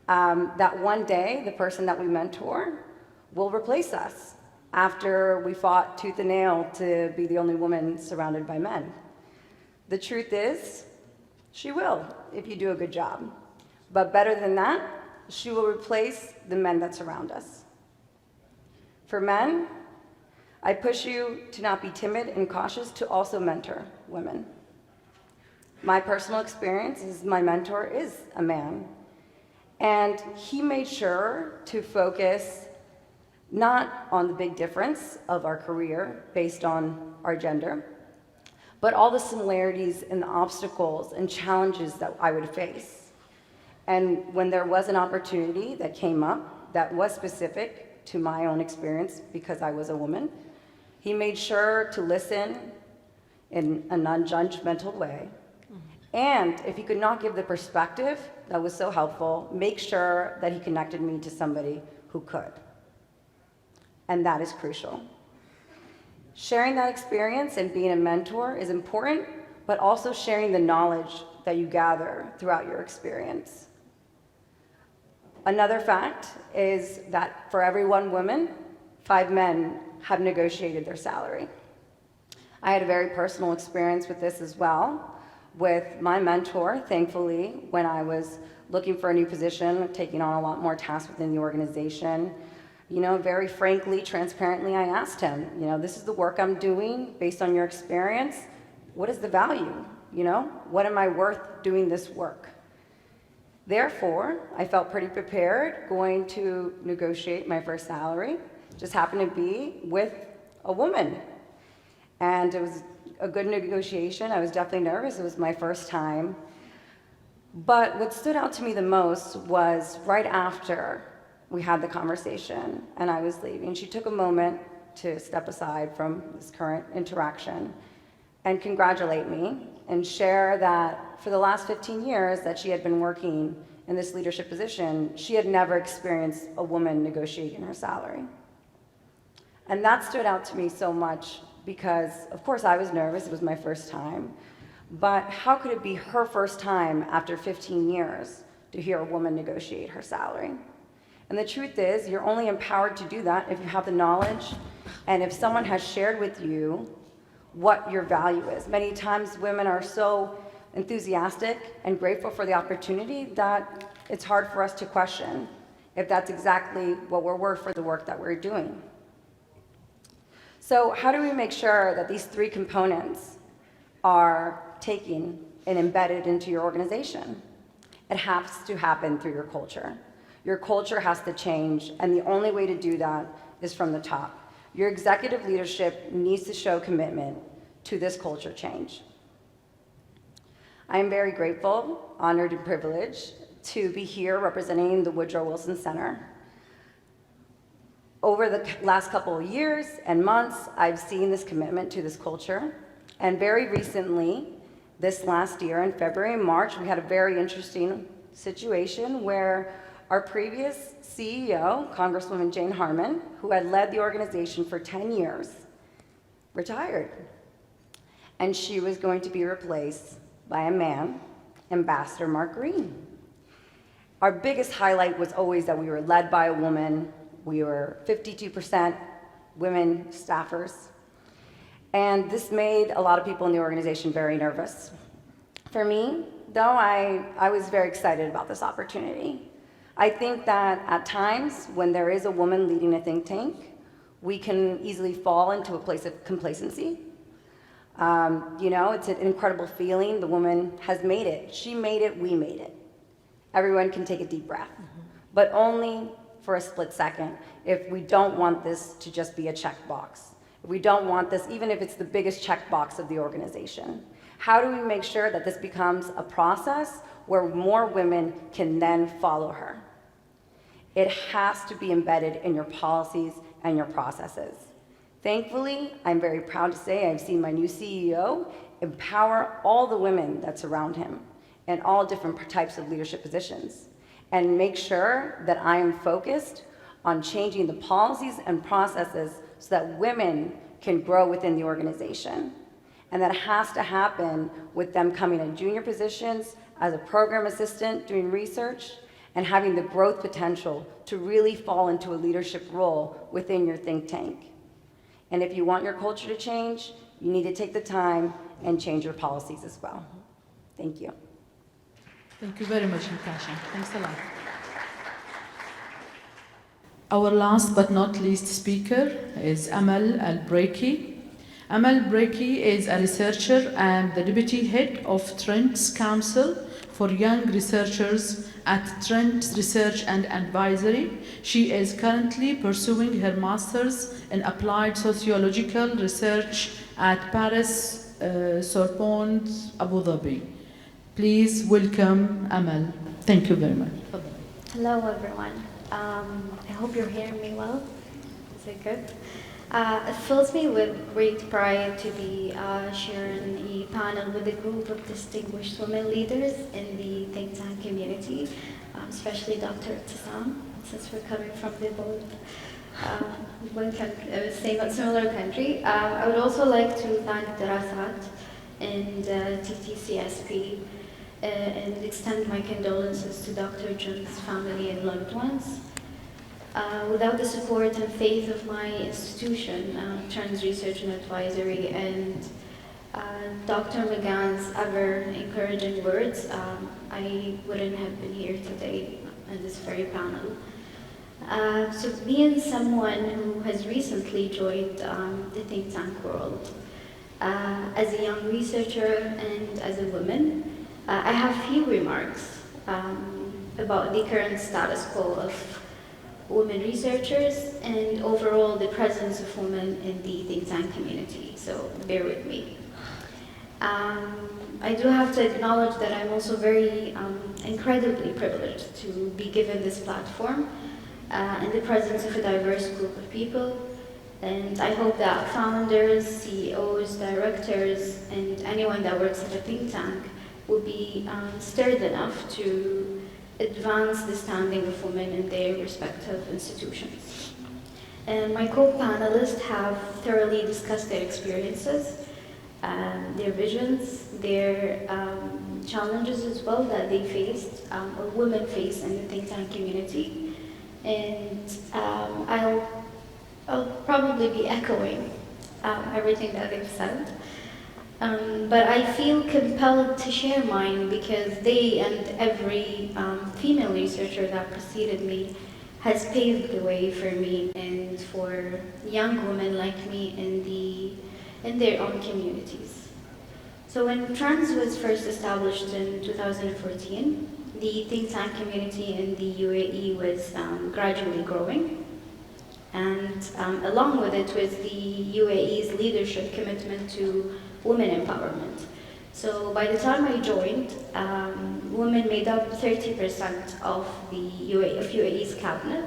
that one day the person that we mentor will replace us after we fought tooth and nail to be the only woman surrounded by men. The truth is, she will if you do a good job. But better than that, she will replace the men that surround us. For men, I push you to not be timid and cautious to also mentor women. My personal experience is my mentor is a man. And he made sure to focus not on the big difference of our career based on our gender, but all the similarities and the obstacles and challenges that I would face. And when there was an opportunity that came up that was specific to my own experience because I was a woman, he made sure to listen in a non-judgmental way. And if he could not give the perspective that was so helpful, make sure that he connected me to somebody who could. And that is crucial. Sharing that experience and being a mentor is important, but also sharing the knowledge that you gather throughout your experience. Another fact is that for every 1 woman, 5 men have negotiated their salary. I had a very personal experience with this as well, with my mentor, thankfully, when I was looking for a new position, taking on a lot more tasks within the organization. You know, very frankly, transparently, I asked him, you know, this is the work I'm doing based on your experience. What is the value? You know, what am I worth doing this work? Therefore, I felt pretty prepared going to negotiate my first salary. Just happened to be with a woman. And it was a good negotiation. I was definitely nervous. It was my first time. But what stood out to me the most was right after we had the conversation and I was leaving, she took a moment to step aside from this current interaction and congratulate me and share that for the last 15 years that she had been working in this leadership position, she had never experienced a woman negotiating her salary. And that stood out to me so much because, of course, I was nervous. It was my first time. But how could it be her first time after 15 years to hear a woman negotiate her salary? And the truth is, you're only empowered to do that if you have the knowledge and if someone has shared with you what your value is. Many times women are so enthusiastic and grateful for the opportunity that it's hard for us to question if that's exactly what we're worth for the work that we're doing. So how do we make sure that these three components are taken and embedded into your organization? It has to happen through your culture. Your culture has to change, and the only way to do that is from the top. Your executive leadership needs to show commitment to this culture change. I am very grateful, honored, and privileged to be here representing the Woodrow Wilson Center. Over the last couple of years and months, I've seen this commitment to this culture. And very recently, this last year in February and March, we had a very interesting situation where our previous CEO, Congresswoman Jane Harman, who had led the organization for 10 years, retired. And she was going to be replaced by a man, Ambassador Mark Green. Our biggest highlight was always that we were led by a woman. We were 52% women staffers. And this made a lot of people in the organization very nervous. For me, though, I was very excited about this opportunity. I think that at times when there is a woman leading a think tank, we can easily fall into a place of complacency. You know, it's an incredible feeling. The woman has made it. She made it, we made it. Everyone can take a deep breath, but only for a split second if we don't want this to just be a checkbox. If we don't want this, even if it's the biggest checkbox of the organization. How do we make sure that this becomes a process where more women can then follow her? It has to be embedded in your policies and your processes. Thankfully, I'm very proud to say I've seen my new CEO empower all the women that surround him in all different types of leadership positions and make sure that I am focused on changing the policies and processes so that women can grow within the organization. And that has to happen with them coming in junior positions as a program assistant doing research and having the growth potential to really fall into a leadership role within your think tank. And if you want your culture to change, you need to take the time and change your policies as well. Thank you. Thank you very much, Natasha. Thanks a lot. Our last but not least speaker is Amal Al-Breiki. Amal Breiki is a researcher and the deputy head of Trent's Council for Young Researchers at Trent Research and Advisory. She is currently pursuing her master's in applied sociological research at Paris Sorbonne, Abu Dhabi. Please welcome Amal. Thank you very much. Hello, everyone. I hope you're hearing me well. Is it good? It fills me with great pride to be sharing a panel with a group of distinguished women leaders in the think tank community, especially Dr. Tissam, since we're coming from the both one country, similar country. I would also like to thank Darasat and TTCSP and extend my condolences to Dr. Jun's family and loved ones. Without the support and faith of my institution, Trans Research and Advisory, and Dr. McGann's ever encouraging words, I wouldn't have been here today in this very panel. So being someone who has recently joined the think tank world, as a young researcher and as a woman, I have few remarks about the current status quo of women researchers and overall the presence of women in the think tank community, so bear with me. I do have to acknowledge that I'm also very incredibly privileged to be given this platform in the presence of a diverse group of people. And I hope that founders, CEOs, directors, and anyone that works at a think tank will be stirred enough to advance the standing of women in their respective institutions. And my co-panelists have thoroughly discussed their experiences, their visions, their challenges as well that they faced, or women face in the think tank community. And I'll probably be echoing everything that they've said. But I feel compelled to share mine because they and every female researcher that preceded me has paved the way for me and for young women like me in their own communities. So when Trans was first established in 2014, the think tank community in the UAE was gradually growing. And along with it was the UAE's leadership commitment to women empowerment. So by the time I joined, women made up 30% of the UAE's cabinet,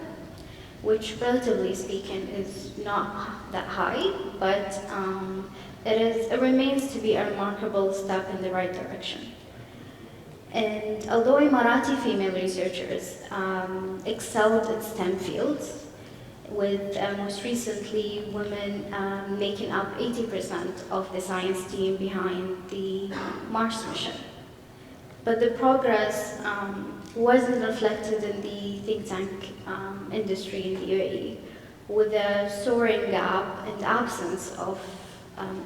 which relatively speaking is not that high, but it remains to be a remarkable step in the right direction. And although Emirati female researchers excelled in STEM fields, with most recently women making up 80% of the science team behind the Mars mission. But the progress wasn't reflected in the think tank industry in the UAE, with a soaring gap and absence of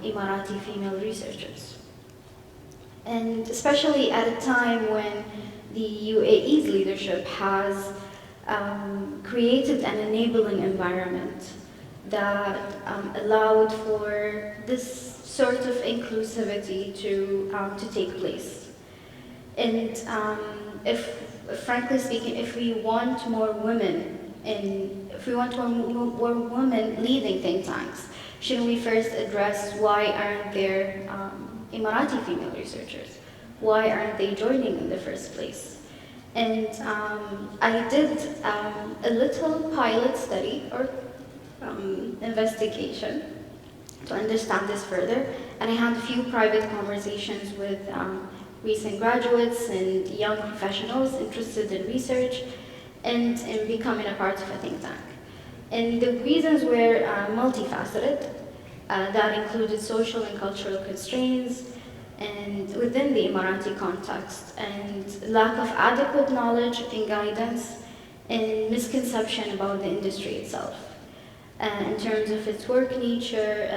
Emirati female researchers. And especially at a time when the UAE's leadership has created an enabling environment that allowed for this sort of inclusivity to take place. And frankly speaking, if we want more women more women leading think tanks, shouldn't we first address why aren't there Emirati female researchers? Why aren't they joining in the first place? And I did a little pilot study or investigation to understand this further, and I had a few private conversations with recent graduates and young professionals interested in research and in becoming a part of a think tank. And the reasons were multifaceted. That included social and cultural constraints, and within the Emirati context, and lack of adequate knowledge and guidance, and misconception about the industry itself. In terms of its work nature,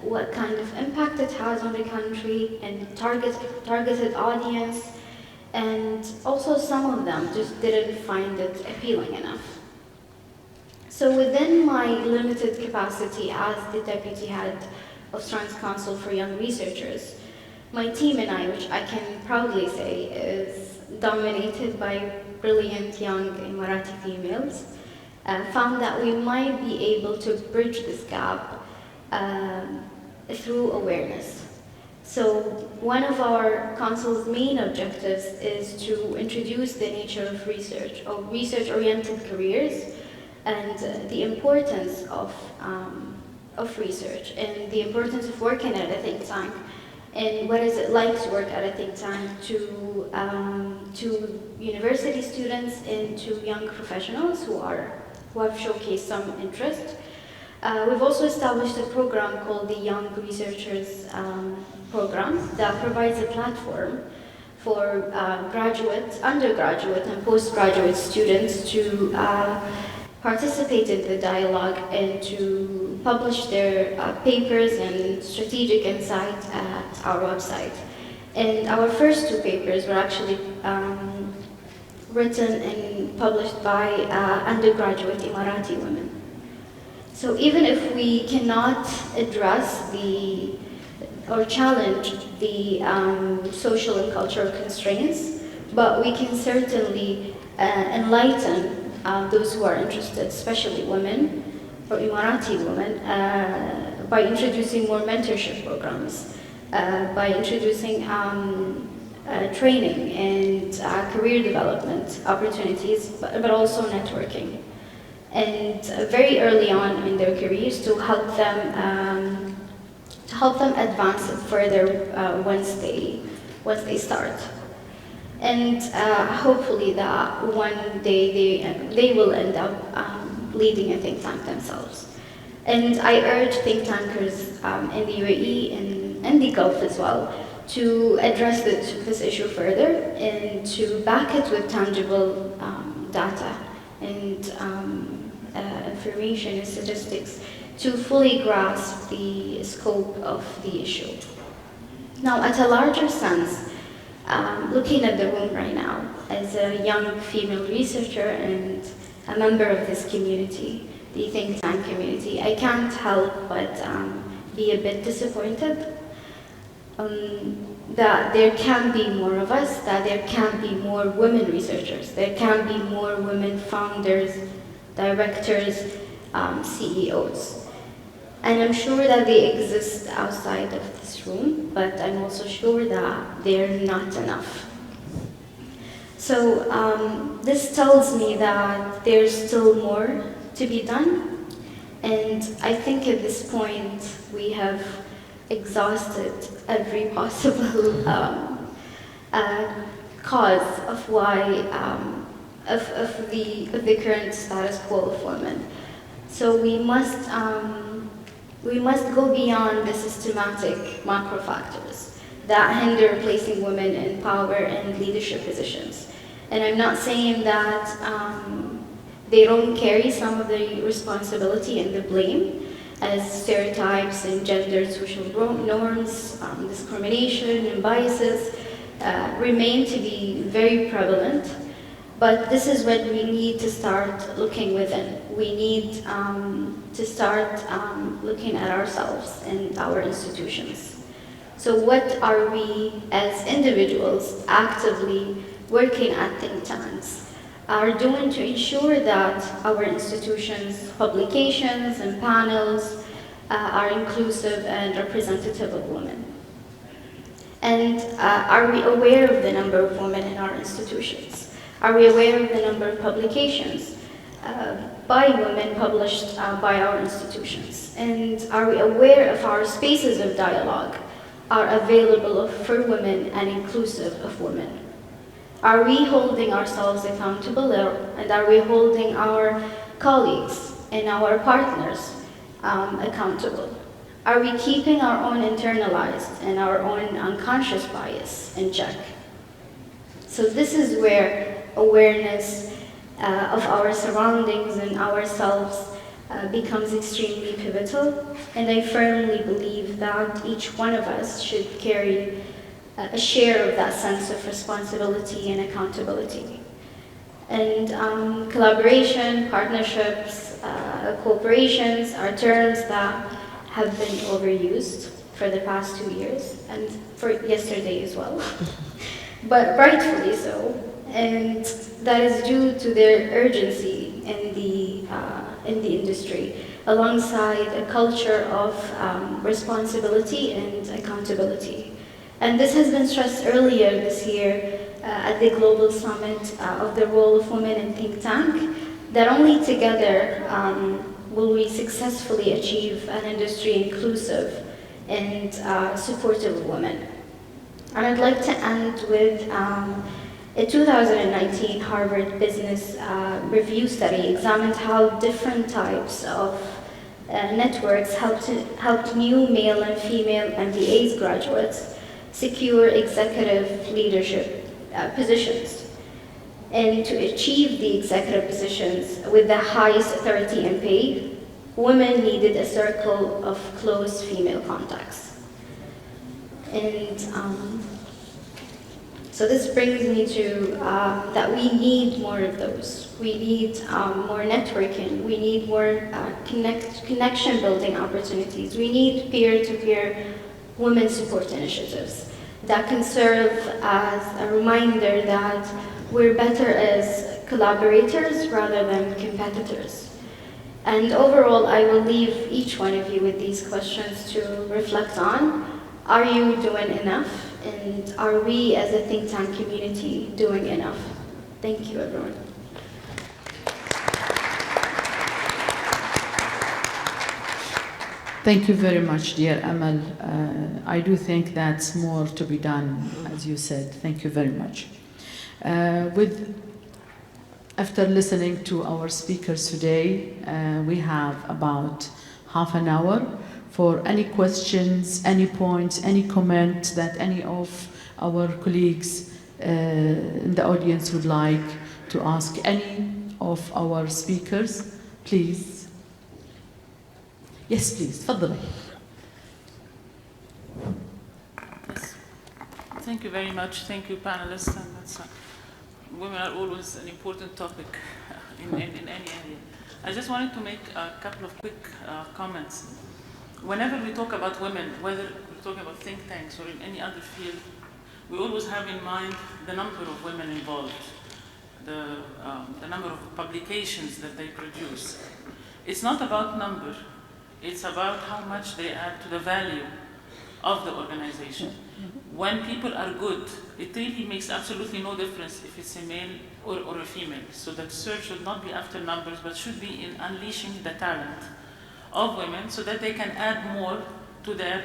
what kind of impact it has on the country, and targeted audience, and also some of them just didn't find it appealing enough. So within my limited capacity as the deputy head of Trans Council for Young Researchers, my team and I, which I can proudly say is dominated by brilliant young Emirati females, found that we might be able to bridge this gap through awareness. So one of our council's main objectives is to introduce the nature of research, or research-oriented careers, and the importance of research, and the importance of working at a think tank, and what is it like to work at a think tank to university students and to young professionals who have showcased some interest. We've also established a program called the Young Researchers Program that provides a platform for graduate, undergraduate, and postgraduate students to participate in the dialogue and to publish their papers and strategic insights at our website. And our first two papers were actually written and published by undergraduate Emirati women. So even if we cannot address or challenge the social and cultural constraints, but we can certainly enlighten those who are interested, especially women or Emirati women, by introducing more mentorship programs, by introducing training and career development opportunities, but also networking. And very early on in their careers to help them advance it further once they start. And hopefully that one day they will end up leading a think tank themselves. And I urge think tankers in the UAE and the Gulf as well to address this issue further and to back it with tangible data and information and statistics to fully grasp the scope of the issue. Now, at a larger sense, looking at the room right now, as a young female researcher and a member of this community, the think tank community, I can't help but be a bit disappointed that there can be more of us, that there can be more women researchers, there can be more women founders, directors, CEOs. And I'm sure that they exist outside of this room, but I'm also sure that they're not enough. So this tells me that there's still more to be done, and I think at this point we have exhausted every possible cause of why of the current status quo of women. So we must go beyond the systematic macro factors that hinder placing women in power and leadership positions. And I'm not saying that they don't carry some of the responsibility and the blame, as stereotypes and gender social norms, discrimination and biases remain to be very prevalent. But this is when we need to start looking within. We need to start looking at ourselves and our institutions. So what are we as individuals actively working at think tanks are doing to ensure that our institutions, publications and panels are inclusive and representative of women? And are we aware of the number of women in our institutions? Are we aware of the number of publications by women published by our institutions? And are we aware of our spaces of dialogue are available for women and inclusive of women? Are we holding ourselves accountable, and are we holding our colleagues and our partners accountable? Are we keeping our own internalized and our own unconscious bias in check? So this is where awareness of our surroundings and ourselves becomes extremely pivotal, and I firmly believe that each one of us should carry a share of that sense of responsibility and accountability. And collaboration, partnerships, cooperations are terms that have been overused for the past 2 years, and for yesterday as well, but rightfully so. And that is due to their urgency in the industry, alongside a culture of responsibility and accountability. And this has been stressed earlier this year at the Global Summit of the role of women in think tank, that only together will we successfully achieve an industry inclusive and supportive of women. And I'd like to end with a 2019 Harvard Business Review study examined how different types of networks helped new male and female MBA graduates secure executive leadership positions. And to achieve the executive positions with the highest authority and pay, women needed a circle of close female contacts. And So this brings me to that we need more of those. We need more networking. We need more connection building opportunities. We need peer-to-peer women support initiatives that can serve as a reminder that we're better as collaborators rather than competitors. And overall, I will leave each one of you with these questions to reflect on. Are you doing enough? And are we as a think tank community doing enough? Thank you, everyone. Thank you very much, dear Amal. I do think that's more to be done, as you said. Thank you very much. After listening to our speakers today, we have about half an hour for any questions, any points, any comments that any of our colleagues in the audience would like to ask any of our speakers. Please. Yes, please. تفضلي. Yes. Thank you very much. Thank you, panelists. And women are always an important topic in any area. I just wanted to make a couple of quick comments. Whenever we talk about women, whether we're talking about think tanks or in any other field, we always have in mind the number of women involved, the number of publications that they produce. It's not about number. It's about how much they add to the value of the organization. When people are good, it really makes absolutely no difference if it's a male or a female. So that search should not be after numbers, but should be in unleashing the talent of women so that they can add more to their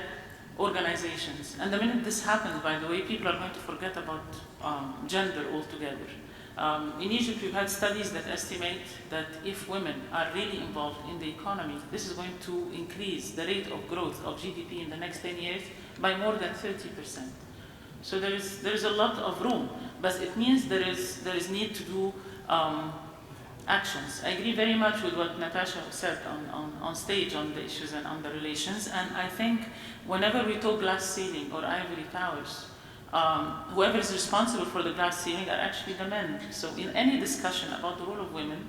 organizations. And the minute this happens, by the way, people are going to forget about gender altogether. In Egypt, we've had studies that estimate that if women are really involved in the economy, this is going to increase the rate of growth of GDP in the next 10 years by more than 30%. So there is a lot of room, but it means there is need to do actions. I agree very much with what Natasha said on stage on the issues and on the relations, and I think whenever we talk glass ceiling or ivory towers, whoever is responsible for the glass ceiling are actually the men. So in any discussion about the role of women,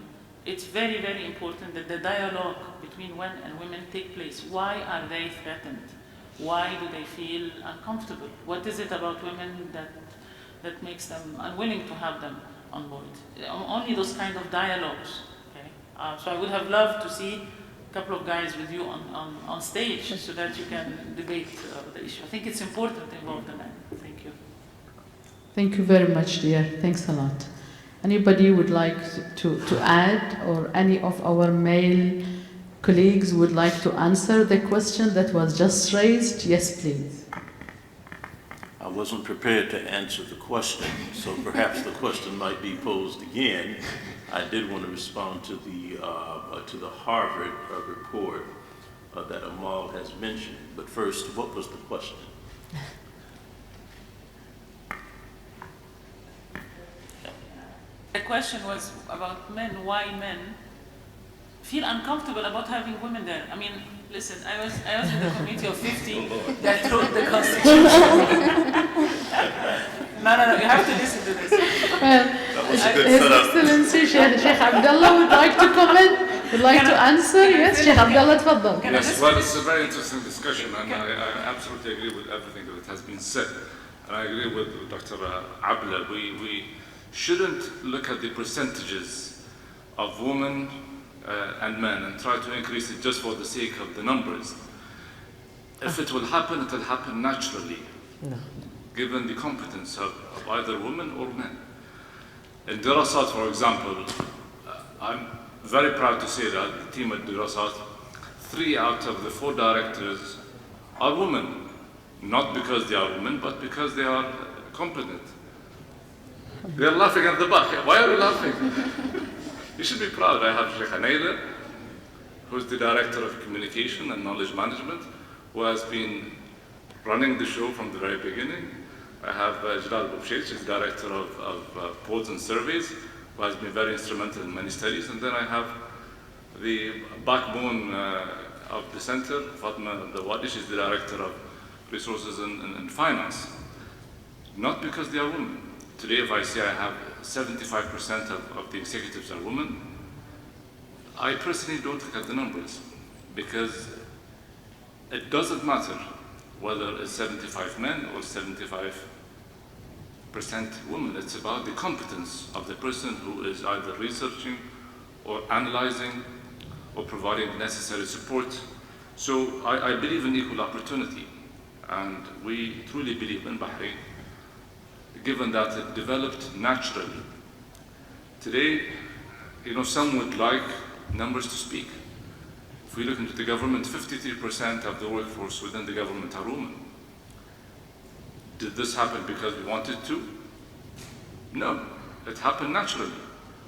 it's very, very important that the dialogue between men and women take place. Why are they threatened? Why do they feel uncomfortable? What is it about women that makes them unwilling to have them on board? Only those kind of dialogues. Okay? So I would have loved to see a couple of guys with you on stage so that you can debate the issue. I think it's important to involve the men. Thank you. Thank you very much, dear. Thanks a lot. Anybody would like to add, or any of our male colleagues would like to answer the question that was just raised? Yes, please. I wasn't prepared to answer the question, so perhaps the question might be posed again. I did want to respond to the Harvard report that Amal has mentioned. But first, what was the question? The question was about men. Why men feel uncomfortable about having women there? I mean, listen, I was in the committee of 50 that wrote the Constitution. No, you have to listen to this. His Excellency Sheikh Abdullah would like to comment, would like to answer. Yes, Sheikh Abdullah, tfaddal. Yes, well, it's a very interesting discussion, and I absolutely agree with everything that has been said. And I agree with Dr. Abla. We shouldn't look at the percentages of women and men and try to increase it just for the sake of the numbers. If it will happen naturally, given the competence of either women or men. In Dirasat, for example, I'm very proud to say that the team at Dirasat, 3 out of the 4 directors are women. Not because they are women, but because they are competent. They're laughing at the back. Why are you laughing? You should be proud. I have Sheikh Naila, who's the Director of Communication and Knowledge Management, who has been running the show from the very beginning. I have Jalal Boubshir, who's Director of Polls and Surveys, who has been very instrumental in many studies. And then I have the backbone of the center, Fatma Dawadi, she's the Director of Resources and Finance. Not because they are women. today if I say I have 75% of the executives are women, I personally don't look at the numbers, because it doesn't matter whether it's 75 men or 75% women. It's about the competence of the person who is either researching or analyzing or providing the necessary support. So I believe in equal opportunity, and we truly believe in Bahrain, given that it developed naturally. Today, some would like numbers to speak. If we look into the government, 53% of the workforce within the government are women. Did this happen because we wanted to? No, it happened naturally.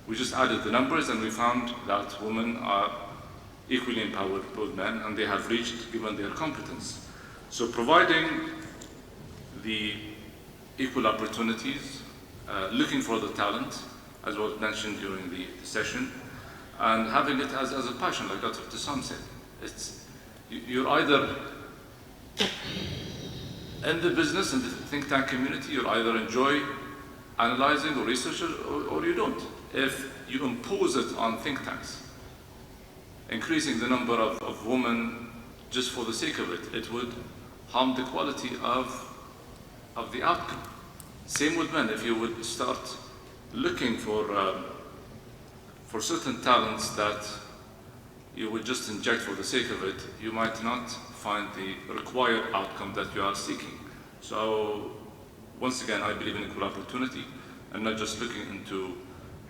We just added the numbers and we found that women are equally empowered with men, and they have reached given their competence. So providing the equal opportunities, looking for the talent, as was mentioned during the session, and having it as a passion, like Dr. Tissam said. You're either in the business, in the think tank community, you either enjoy analyzing or researching, or you don't. If you impose it on think tanks, increasing the number of women just for the sake of it, it would harm the quality of the outcome. Same with men. If you would start looking for certain talents that you would just inject for the sake of it, you might not find the required outcome that you are seeking. So once again, I believe in equal opportunity and not just looking into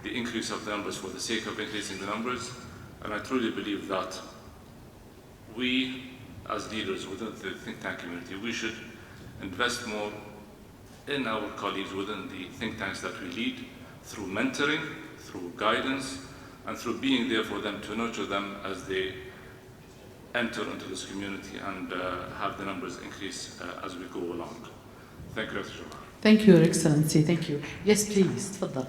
the increase of the numbers for the sake of increasing the numbers. And I truly believe that we, as leaders within the think tank community, we should invest more in our colleagues within the think tanks that we lead, through mentoring, through guidance, and through being there for them to nurture them as they enter into this community and have the numbers increase as we go along. Thank you, Dr. Jawad. Thank you, Your Excellency. Thank you. Yes, please. تفضل.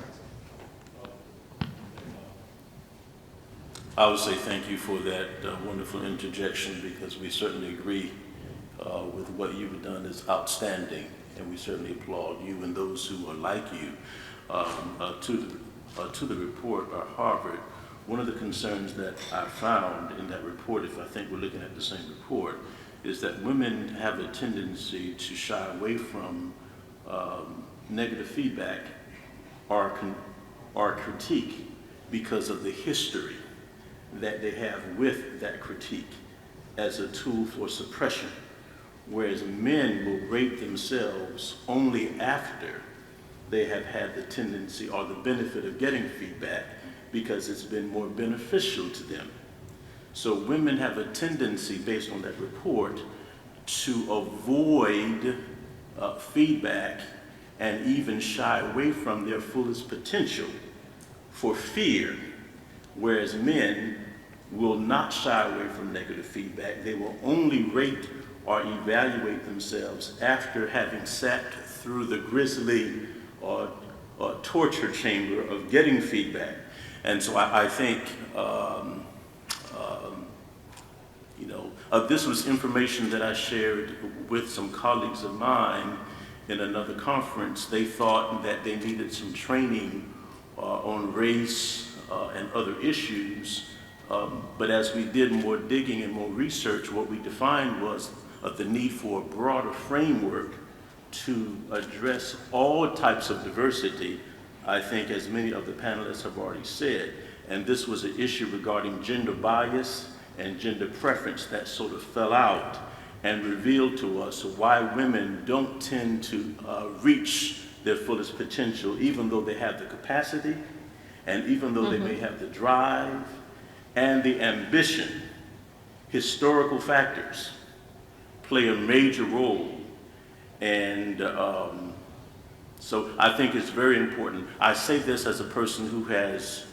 I would say thank you for that wonderful interjection, because we certainly agree with what you've done is outstanding, and we certainly applaud you and those who are like you. To the report, Harvard, one of the concerns that I found in that report, if I think we're looking at the same report, is that women have a tendency to shy away from negative feedback or critique because of the history that they have with that critique as a tool for suppression, whereas men will rate themselves only after they have had the tendency or the benefit of getting feedback because it's been more beneficial to them. So women have a tendency, based on that report, to avoid feedback and even shy away from their fullest potential for fear, whereas men will not shy away from negative feedback. They will only rate or evaluate themselves after having sat through the grisly or torture chamber of getting feedback. And so I think, this was information that I shared with some colleagues of mine in another conference. They thought that they needed some training on race and other issues. But as we did more digging and more research, what we defined was the need for a broader framework to address all types of diversity, I think, as many of the panelists have already said. And this was an issue regarding gender bias and gender preference that sort of fell out and revealed to us why women don't tend to reach their fullest potential, even though they have the capacity and even though they may have the drive and the ambition. Historical factors play a major role. And so I think it's very important. I say this as a person who has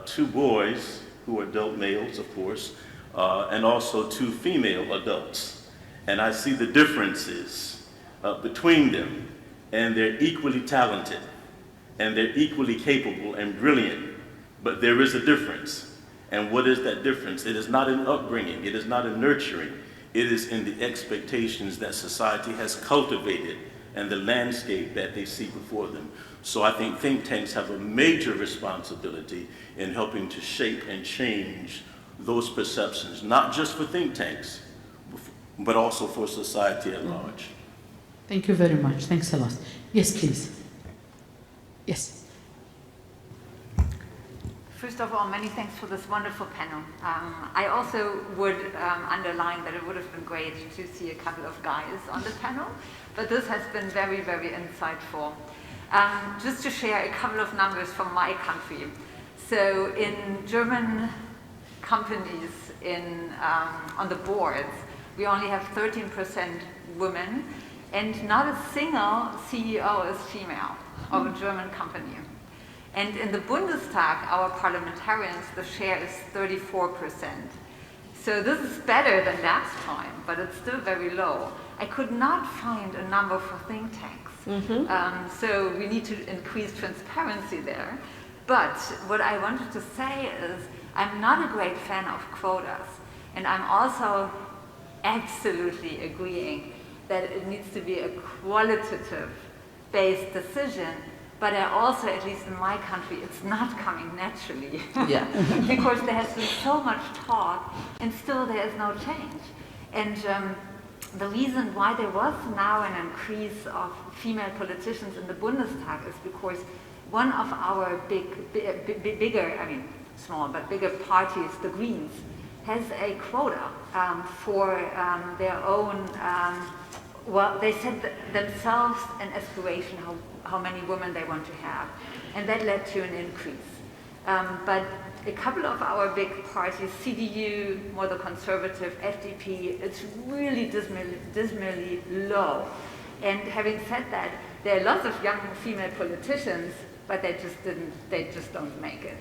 two boys who are adult males, of course, and also two female adults. And I see the differences between them, and they're equally talented, and they're equally capable and brilliant, but there is a difference. And what is that difference? It is not in upbringing, it is not in nurturing, it is in the expectations that society has cultivated and the landscape that they see before them. So I think think tanks have a major responsibility in helping to shape and change those perceptions, not just for think tanks, but also for society at large. Thank you very much. Thanks a lot. Yes, please. Yes. First of all, many thanks for this wonderful panel. I also would underline that it would have been great to see a couple of guys on the panel, but this has been very, very insightful. Just to share a couple of numbers from my country. So in German companies on the boards, we only have 13% women, and not a single CEO is female of a German company. And in the Bundestag, our parliamentarians, the share is 34%. So this is better than last time, but it's still very low. I could not find a number for think tanks. So we need to increase transparency there. But what I wanted to say is, I'm not a great fan of quotas. And I'm also absolutely agreeing that it needs to be a qualitative-based decision. But I also, at least in my country, it's not coming naturally. Yeah. Because there has been so much talk, and still there is no change. And the reason why there was now an increase of female politicians in the Bundestag is because one of our bigger, I mean, small, but bigger parties, the Greens, has a quota for their own, well, they set themselves an aspiration how many women they want to have. And that led to an increase. But a couple of our big parties, CDU, more the conservative, FDP, it's really dismally low. And having said that, there are lots of young female politicians, but they just don't make it.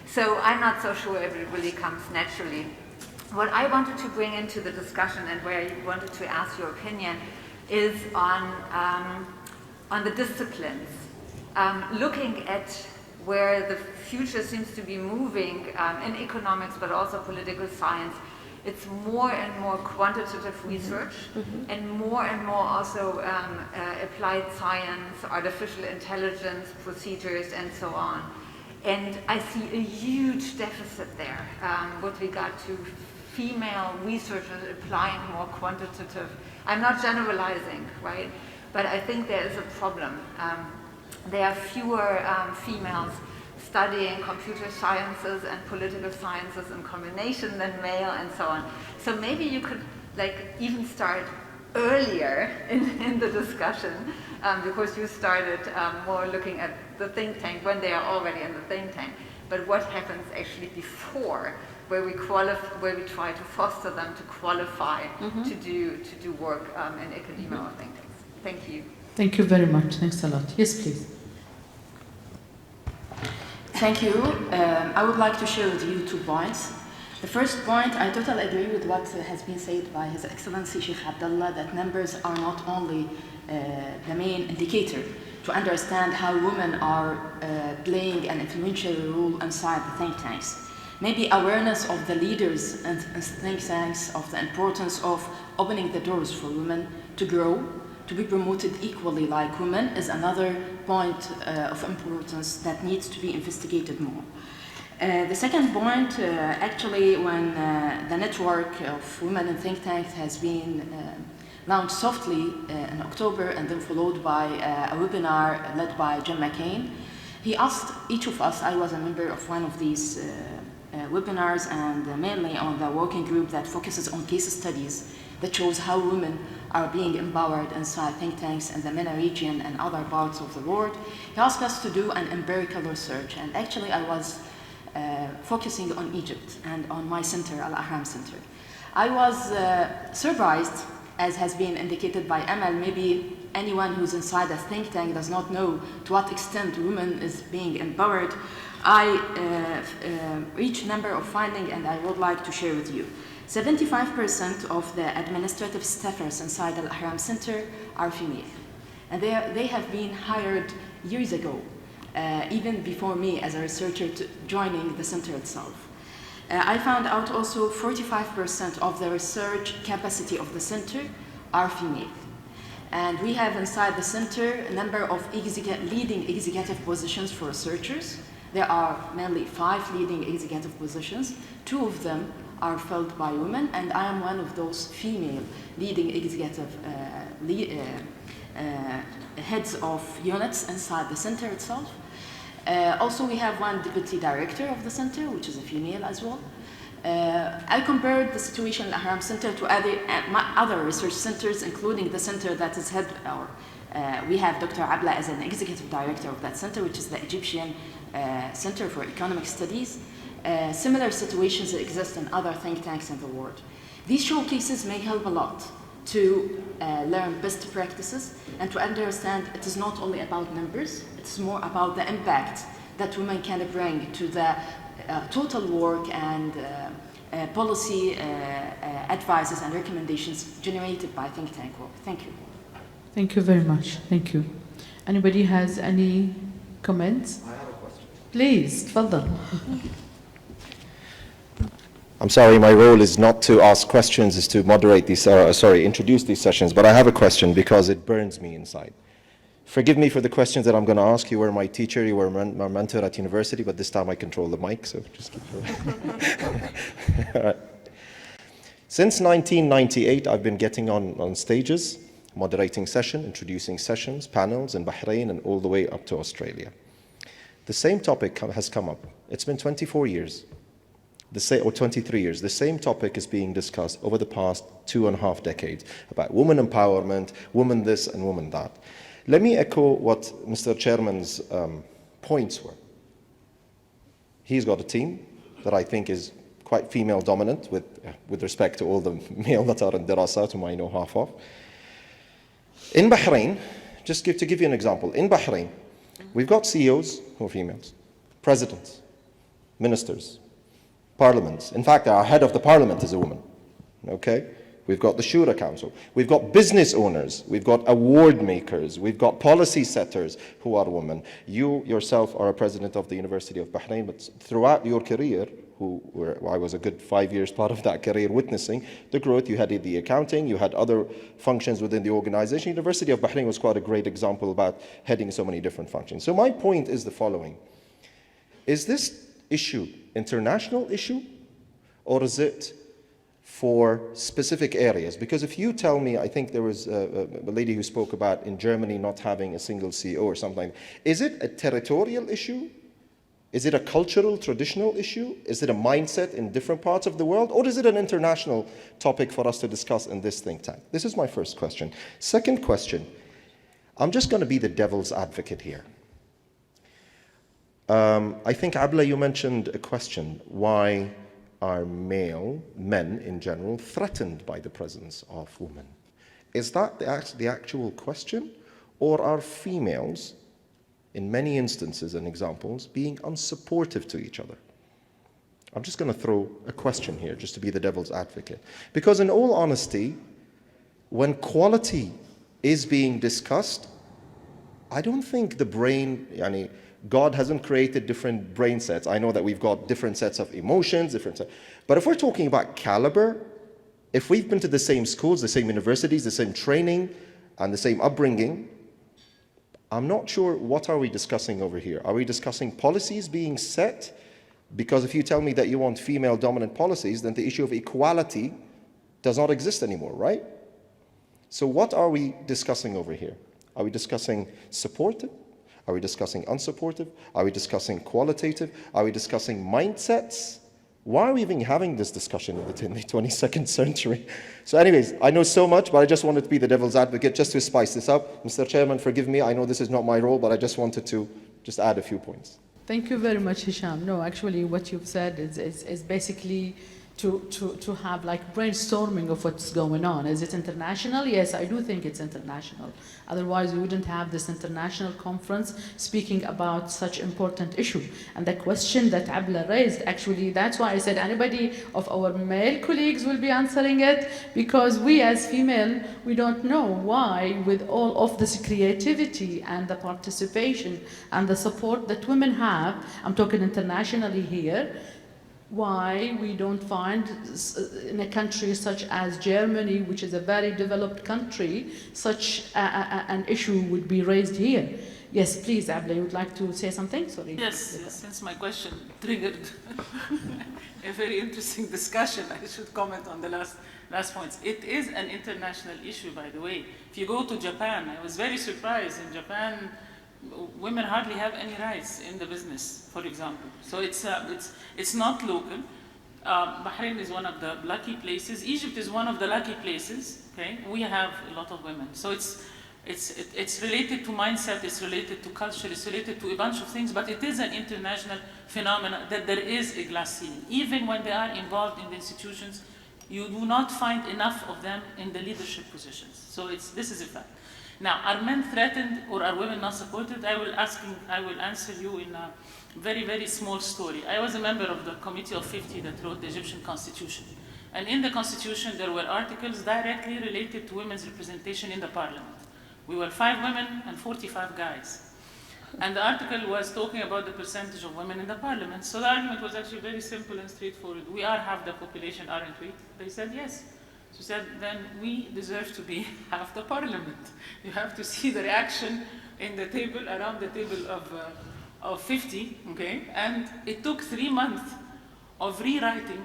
So I'm not so sure if it really comes naturally. What I wanted to bring into the discussion and where I wanted to ask your opinion is on the disciplines. Looking at where the future seems to be moving in economics, but also political science, it's more and more quantitative research and more also applied science, artificial intelligence, procedures, and so on. And I see a huge deficit there with regard to female researchers applying more quantitative. I'm not generalizing, right? But I think there is a problem. There are fewer females studying computer sciences and political sciences in combination than male and so on. So maybe you could even start earlier in the discussion because you started more looking at the think tank when they are already in the think tank. But what happens actually before, where we try to foster them to qualify to do work in academia or think tanks. Thank you. Thank you very much. Thanks a lot. Yes, please. Thank you. I would like to share with you 2 points. The first point, I totally agree with what has been said by His Excellency Sheikh Abdullah, that numbers are not only the main indicator to understand how women are playing an influential role inside the think tanks. Maybe awareness of the leaders and think tanks of the importance of opening the doors for women to grow, to be promoted equally like women is another point of importance that needs to be investigated more. The second point, actually, when the network of women in think tanks has been launched softly in October and then followed by a webinar led by Jim McCain, he asked each of us, I was a member of one of these webinars and mainly on the working group that focuses on case studies that shows how women are being empowered inside think tanks in the MENA region and other parts of the world. He asked us to do an empirical research, and actually I was focusing on Egypt and on my center, Al-Ahram Center. I was surprised, as has been indicated by Amal, maybe anyone who's inside a think tank does not know to what extent women is being empowered. I reached a number of findings and I would like to share with you. 75% of the administrative staffers inside the Al-Ahram Center are female. And they have been hired years ago, even before me as a researcher joining the center itself. I found out also 45% of the research capacity of the center are female. And we have inside the center a number of leading executive positions for researchers. There are mainly 5 leading executive positions. 2 of them are filled by women, and I am one of those female leading executive heads of units inside the center itself. Also, we have 1 deputy director of the center, which is a female as well. I compared the situation at Ahram Center to other research centers, including the center that is head, we have Dr. Abla as an executive director of that center, which is the Egyptian Center for Economic Studies. Similar situations exist in other think tanks in the world. These showcases may help a lot to learn best practices and to understand it is not only about numbers, it's more about the impact that women can bring to the total work and policy advices and recommendations generated by think tank work. Thank you. Thank you very much. Thank you. Anybody has any comments? I have a question. Please, تفضل. I'm sorry, my role is not to ask questions, is to moderate these, introduce these sessions, but I have a question because it burns me inside. Forgive me for the questions that I'm going to ask. You were my teacher, you were my mentor at university, but this time I control the mic, so just keep it. All right. Since 1998, I've been getting on stages, moderating sessions, introducing sessions, panels in Bahrain and all the way up to Australia. The same topic has come up. It's been 24 years. Or 23 years, the same topic is being discussed over the past 2.5 decades about women empowerment, women this and women that. Let me echo what Mr. Chairman's points were. He's got a team that I think is quite female dominant with respect to all the male that are in Dirasat, whom I know half of. In Bahrain, just to give you an example, in Bahrain, we've got CEOs who are females, presidents, ministers, parliaments. In fact, our head of the parliament is a woman, okay? We've got the Shura Council. We've got business owners. We've got award makers. We've got policy setters who are women. You yourself are a president of the University of Bahrain, but throughout your career, I was a good 5 years part of that career witnessing the growth. You had the accounting, you had other functions within the organization. University of Bahrain was quite a great example about heading so many different functions. So my point is the following. Is this issue international issue, or is it for specific areas? Because if you tell me, I think there was a lady who spoke about in Germany not having a single CEO or something. Is it a territorial issue? Is it a cultural, traditional issue? Is it a mindset in different parts of the world? Or is it an international topic for us to discuss in this think tank? This is my first question. Second question, I'm just going to be the devil's advocate here. I think, Abla, you mentioned a question. Why are men in general, threatened by the presence of women? Is that the actual question? Or are females, in many instances and examples, being unsupportive to each other? I'm just going to throw a question here, just to be the devil's advocate. Because in all honesty, when quality is being discussed, I don't think the brain, God hasn't created different brain sets. I know that we've got different sets of emotions, but if we're talking about caliber, if we've been to the same schools, the same universities, the same training, and the same upbringing, I'm not sure what are we discussing over here. Are we discussing policies being set? Because if you tell me that you want female dominant policies, then the issue of equality does not exist anymore, right? So what are we discussing over here? Are we discussing supportive? Are we discussing unsupportive? Are we discussing qualitative? Are we discussing mindsets? Why are we even having this discussion in the 22nd century? So anyways, I know so much, but I just wanted to be the devil's advocate just to spice this up. Mr. Chairman, forgive me. I know this is not my role, but I just wanted to just add a few points. Thank you very much, Hisham. No, actually what you've said is basically to have like brainstorming of what's going on. Is it international? Yes, I do think it's international. Otherwise, we wouldn't have this international conference speaking about such important issue. And the question that Abla raised, actually, that's why I said anybody of our male colleagues will be answering it, because we as female, we don't know why, with all of this creativity and the participation and the support that women have, I'm talking internationally here, why we don't find in a country such as Germany, which is a very developed country, such an issue would be raised here. Yes, please, Abla, you would like to say something? Sorry. Yes, since my question triggered a very interesting discussion, I should comment on the last points. It is an international issue, by the way. If you go to Japan, I was very surprised. In Japan, women hardly have any rights in the business, for example. So it's not local. Bahrain is one of the lucky places. Egypt is one of the lucky places. Okay, we have a lot of women. So it's related to mindset, it's related to culture, it's related to a bunch of things, but it is an international phenomenon that there is a glass ceiling. Even when they are involved in the institutions, you do not find enough of them in the leadership positions. So this is a fact. Now, are men threatened or are women not supported? I will answer you in a very, very small story. I was a member of the Committee of 50 that wrote the Egyptian Constitution. And in the Constitution, there were articles directly related to women's representation in the parliament. We were 5 women and 45 guys. And the article was talking about the percentage of women in the parliament. So the argument was actually very simple and straightforward. We are half the population, aren't we? They said yes. She said, then we deserve to be half the parliament. You have to see the reaction in the table, around the table of 50, okay? And it took 3 months of rewriting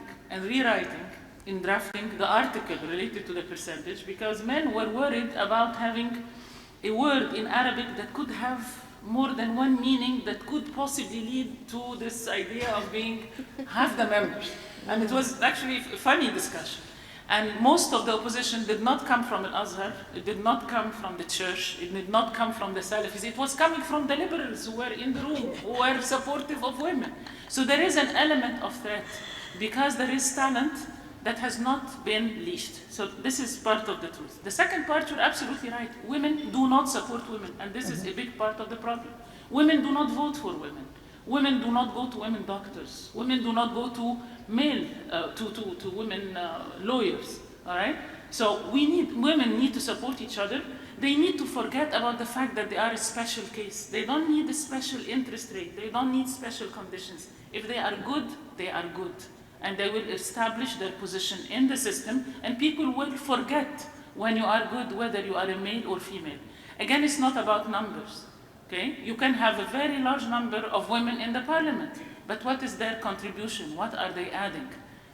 in drafting the article related to the percentage, because men were worried about having a word in Arabic that could have more than one meaning that could possibly lead to this idea of being half the members. And it was actually a funny discussion. And most of the opposition did not come from Al-Azhar, it did not come from the church, it did not come from the Salafis, it was coming from the liberals who were in the room, who were supportive of women. So there is an element of threat, because there is talent that has not been leashed. So this is part of the truth. The second part, you're absolutely right. Women do not support women, and this is a big part of the problem. Women do not vote for women. Women do not go to women doctors. Women do not go to to women lawyers, all right? So women need to support each other. They need to forget about the fact that they are a special case. They don't need a special interest rate. They don't need special conditions. If they are good, they are good. And they will establish their position in the system, and people will forget when you are good, whether you are a male or female. Again, it's not about numbers, okay? You can have a very large number of women in the parliament, but what is their contribution? What are they adding,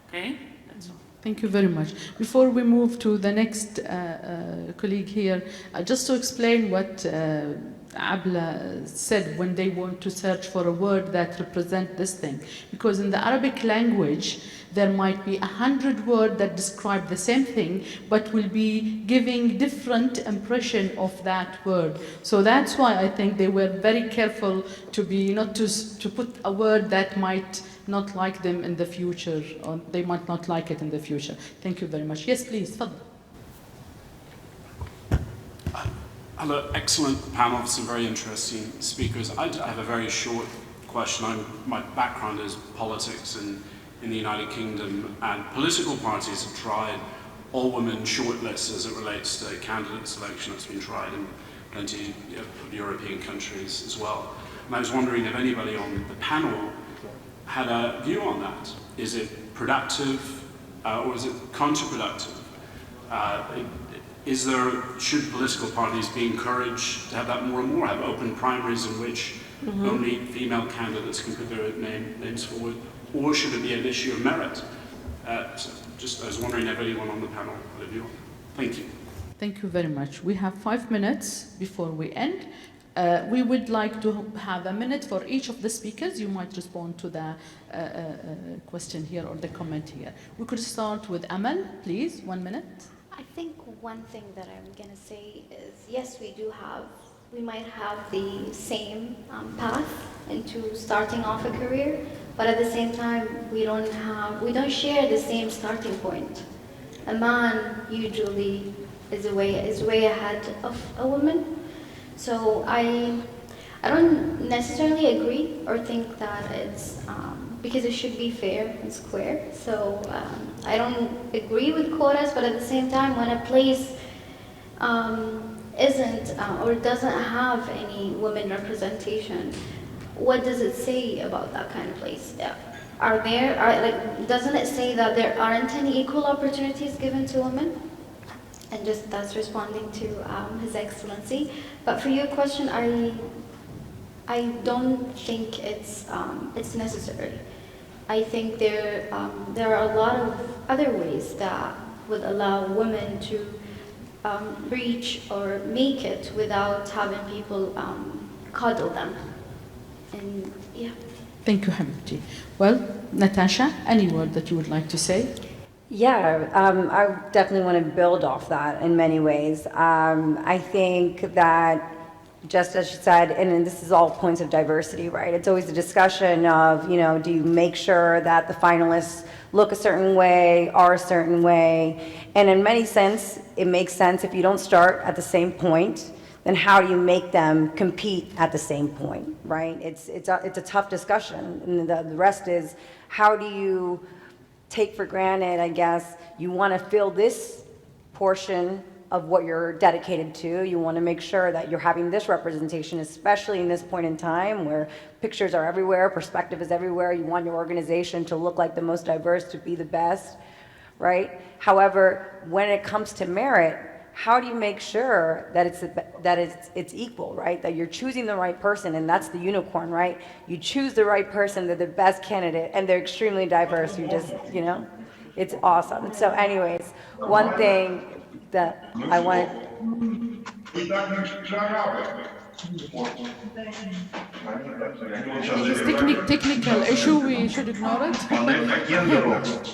okay? That's all. Thank you very much. Before we move to the next colleague here, just to explain what Abla said when they want to search for a word that represents this thing. Because in the Arabic language, there might be 100 words that describe the same thing, but will be giving different impression of that word. So that's why I think they were very careful to be not to put a word that might not like them in the future, or they might not like it in the future. Thank you very much. Yes, please, Fadl. Hello, excellent panel, some very interesting speakers. I have a very short question. My background is politics in the United Kingdom, and political parties have tried all-women shortlists as it relates to candidate selection. It's been tried in plenty of European countries as well. And I was wondering if anybody on the panel had a view on that. Is it productive or is it counterproductive? Should political parties be encouraged to have that more and more, have open primaries in which only female candidates can put their names forward, or should it be an issue of merit? I was wondering if anyone on the panel had a view on it. Thank you. Thank you very much. We have 5 minutes before we end. We would like to have a minute for each of the speakers. You might respond to the question here or the comment here. We could start with Amal, please, 1 minute. I think one thing that I'm going to say is, yes, we might have the same path into starting off a career, but at the same time, we don't share the same starting point. A man usually is way ahead of a woman. So I don't necessarily agree or think that it's because it should be fair and square. So I don't agree with quotas, but at the same time, when a place isn't or doesn't have any women representation, what does it say about that kind of place? Yeah. doesn't it say that there aren't any equal opportunities given to women? And just that's responding to His Excellency. But for your question, I don't think it's necessary. I think there are a lot of other ways that would allow women to reach or make it without having people coddle them. And yeah. Thank you, Hamidi. Well, Natasha, any word that you would like to say? Yeah, I definitely want to build off that in many ways. I think that, just as she said, and this is all points of diversity, right? It's always a discussion of, do you make sure that the finalists look a certain way, are a certain way? And in many sense, it makes sense if you don't start at the same point, then how do you make them compete at the same point, right? It's a tough discussion. And the rest is, how do you take for granted, I guess, you want to fill this portion of what you're dedicated to. You want to make sure that you're having this representation, especially in this point in time where pictures are everywhere, perspective is everywhere. You want your organization to look like the most diverse, to be the best, right? However, when it comes to merit, how do you make sure that it's equal, right? That you're choosing the right person, and that's the unicorn, right? You choose the right person, they're the best candidate, and they're extremely diverse. You just, it's awesome. So anyways, one thing that I wanted... Technical issue, we should ignore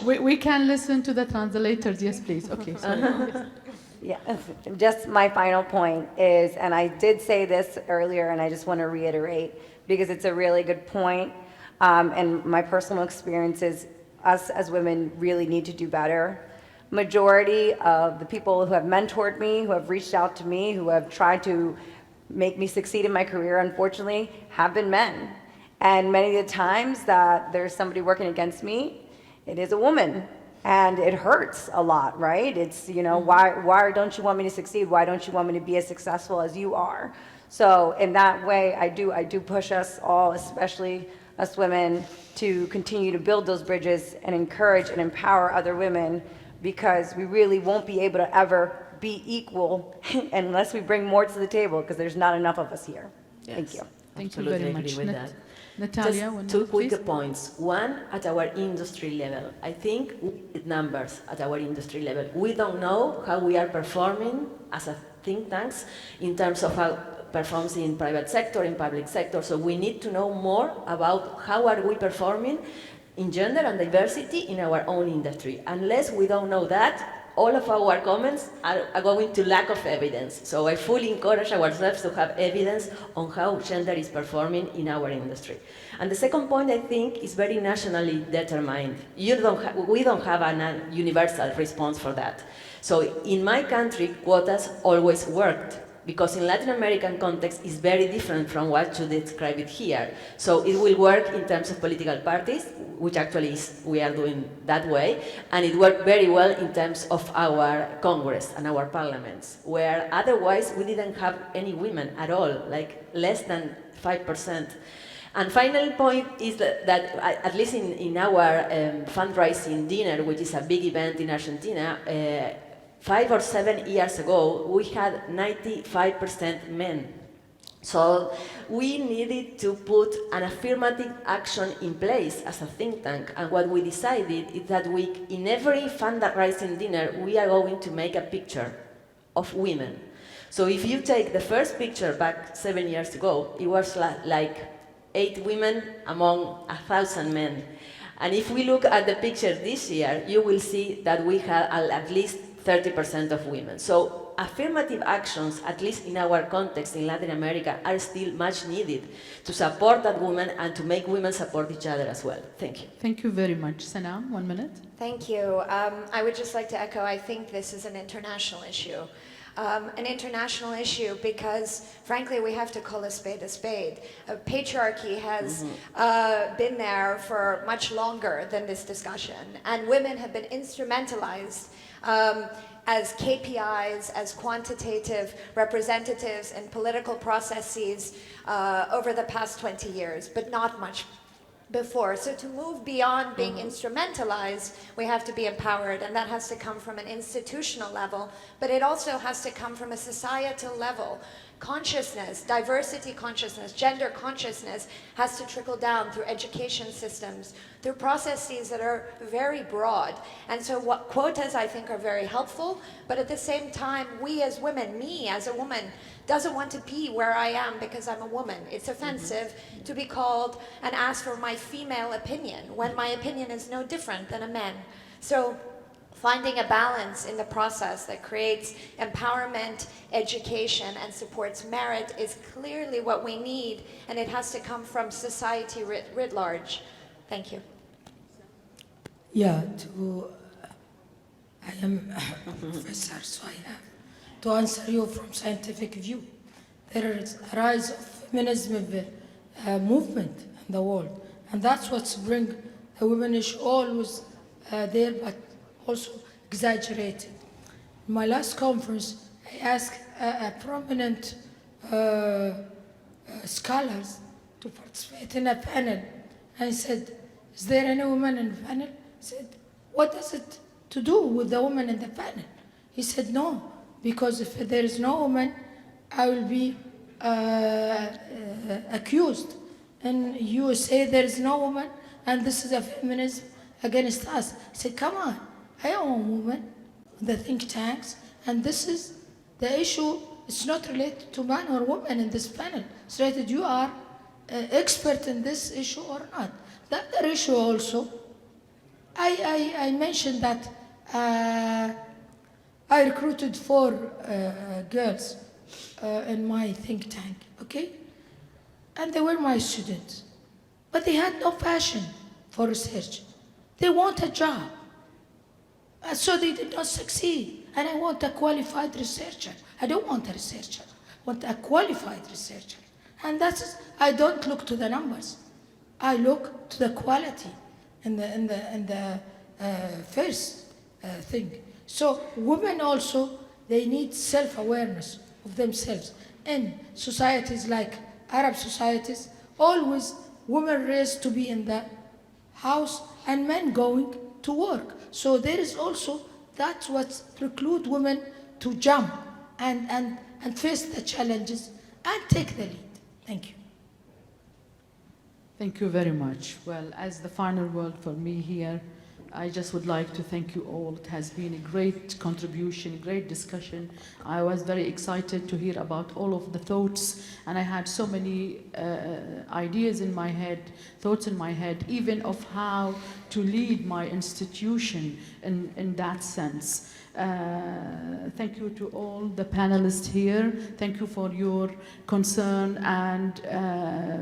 it. we can listen to the translators. Yes, please. Okay, sorry. Yeah, just my final point is, and I did say this earlier, and I just want to reiterate, because it's a really good point, and my personal experience is us as women really need to do better. Majority of the people who have mentored me, who have reached out to me, who have tried to make me succeed in my career, unfortunately, have been men. And many of the times that there's somebody working against me, it is a woman. And it hurts a lot, right? It's, why don't you want me to succeed? Why don't you want me to be as successful as you are? So in that way, I do push us all, especially us women, to continue to build those bridges and encourage and empower other women, because we really won't be able to ever be equal unless we bring more to the table, because there's not enough of us here. Yes, Thank you. Thank you very much. Agree with that. Natalia, just two quick please. points. One, at our industry level. I think we need numbers at our industry level. We don't know how we are performing as a think tanks in terms of how performs in private sector, in public sector. So we need to know more about how are we performing in gender and diversity in our own industry. Unless we don't know that, all of our comments are going to lack of evidence. So I fully encourage ourselves to have evidence on how gender is performing in our industry. And the second point, I think, is very nationally determined. We don't have a universal response for that. So in my country, quotas always worked, because in Latin American context it's very different from what you describe it here. So it will work in terms of political parties, which actually is, we are doing that way, and it worked very well in terms of our Congress and our parliaments, where otherwise we didn't have any women at all, like less than 5%. And final point is that at least in our fundraising dinner, which is a big event in Argentina, 5 or 7 years ago, we had 95% men. So we needed to put an affirmative action in place as a think tank. And what we decided is that in every fundraising dinner, we are going to make a picture of women. So if you take the first picture back 7 years ago, it was like 8 women among 1,000 men. And if we look at the picture this year, you will see that we have at least 30% of women. So affirmative actions, at least in our context in Latin America, are still much needed to support that woman and to make women support each other as well. Thank you. Thank you very much. Sanam, 1 minute. Thank you. I would just like to echo, I think this is an international issue. An international issue because, frankly, we have to call a spade a spade. Patriarchy has been there for much longer than this discussion, and women have been instrumentalized as KPIs, as quantitative representatives in political processes over the past 20 years, but not much before. So to move beyond being instrumentalized, we have to be empowered, and that has to come from an institutional level, but it also has to come from a societal level. Consciousness, diversity consciousness, gender consciousness has to trickle down through education systems, through processes that are very broad. And so what quotas, I think, are very helpful, but at the same time, we as women, me as a woman, doesn't want to be where I am because I'm a woman. It's offensive to be called and asked for my female opinion when my opinion is no different than a man. So finding a balance in the process that creates empowerment, education, and supports merit is clearly what we need, and it has to come from society writ large. Thank you. Yeah, I am a professor, so I have to answer you from scientific view. There is a rise of feminism movement in the world, and that's what's bring the women issue always there, but also exaggerated. In my last conference, I asked a prominent scholars to participate in a panel. I said, is there any woman in the panel? I said, what does it to do with the woman in the panel? He said, no, because if there is no woman, I will be accused. And you say there is no woman, and this is a feminism against us. I said, come on, I am a woman, the think tanks, and this is the issue. It's not related to man or woman in this panel. It's related, you are expert in this issue or not. The other issue also, I mentioned that I recruited 4 girls in my think tank, okay? And they were my students. But they had no passion for research. They want a job. So they did not succeed. And I want a qualified researcher. I don't want a researcher. I want a qualified researcher. And that's, I don't look to the numbers. I look to the quality in the first thing. So women also, they need self-awareness of themselves. In societies like Arab societies, always women raised to be in the house and men going to work. So there is also, that's what preclude women to jump and face the challenges and take the lead. Thank you. Thank you very much. Well, as the final word for me here, I just would like to thank you all. It has been a great contribution, great discussion. I was very excited to hear about all of the thoughts, and I had so many ideas in my head, thoughts in my head, even of how to lead my institution in that sense. Thank you to all the panelists here. Thank you for your concern and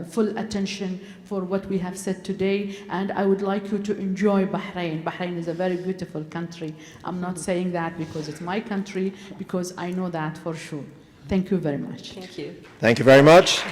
full attention for what we have said today. And I would like you to enjoy Bahrain. Bahrain is a very beautiful country. I'm not saying that because it's my country, because I know that for sure. Thank you very much. Thank you. Thank you very much.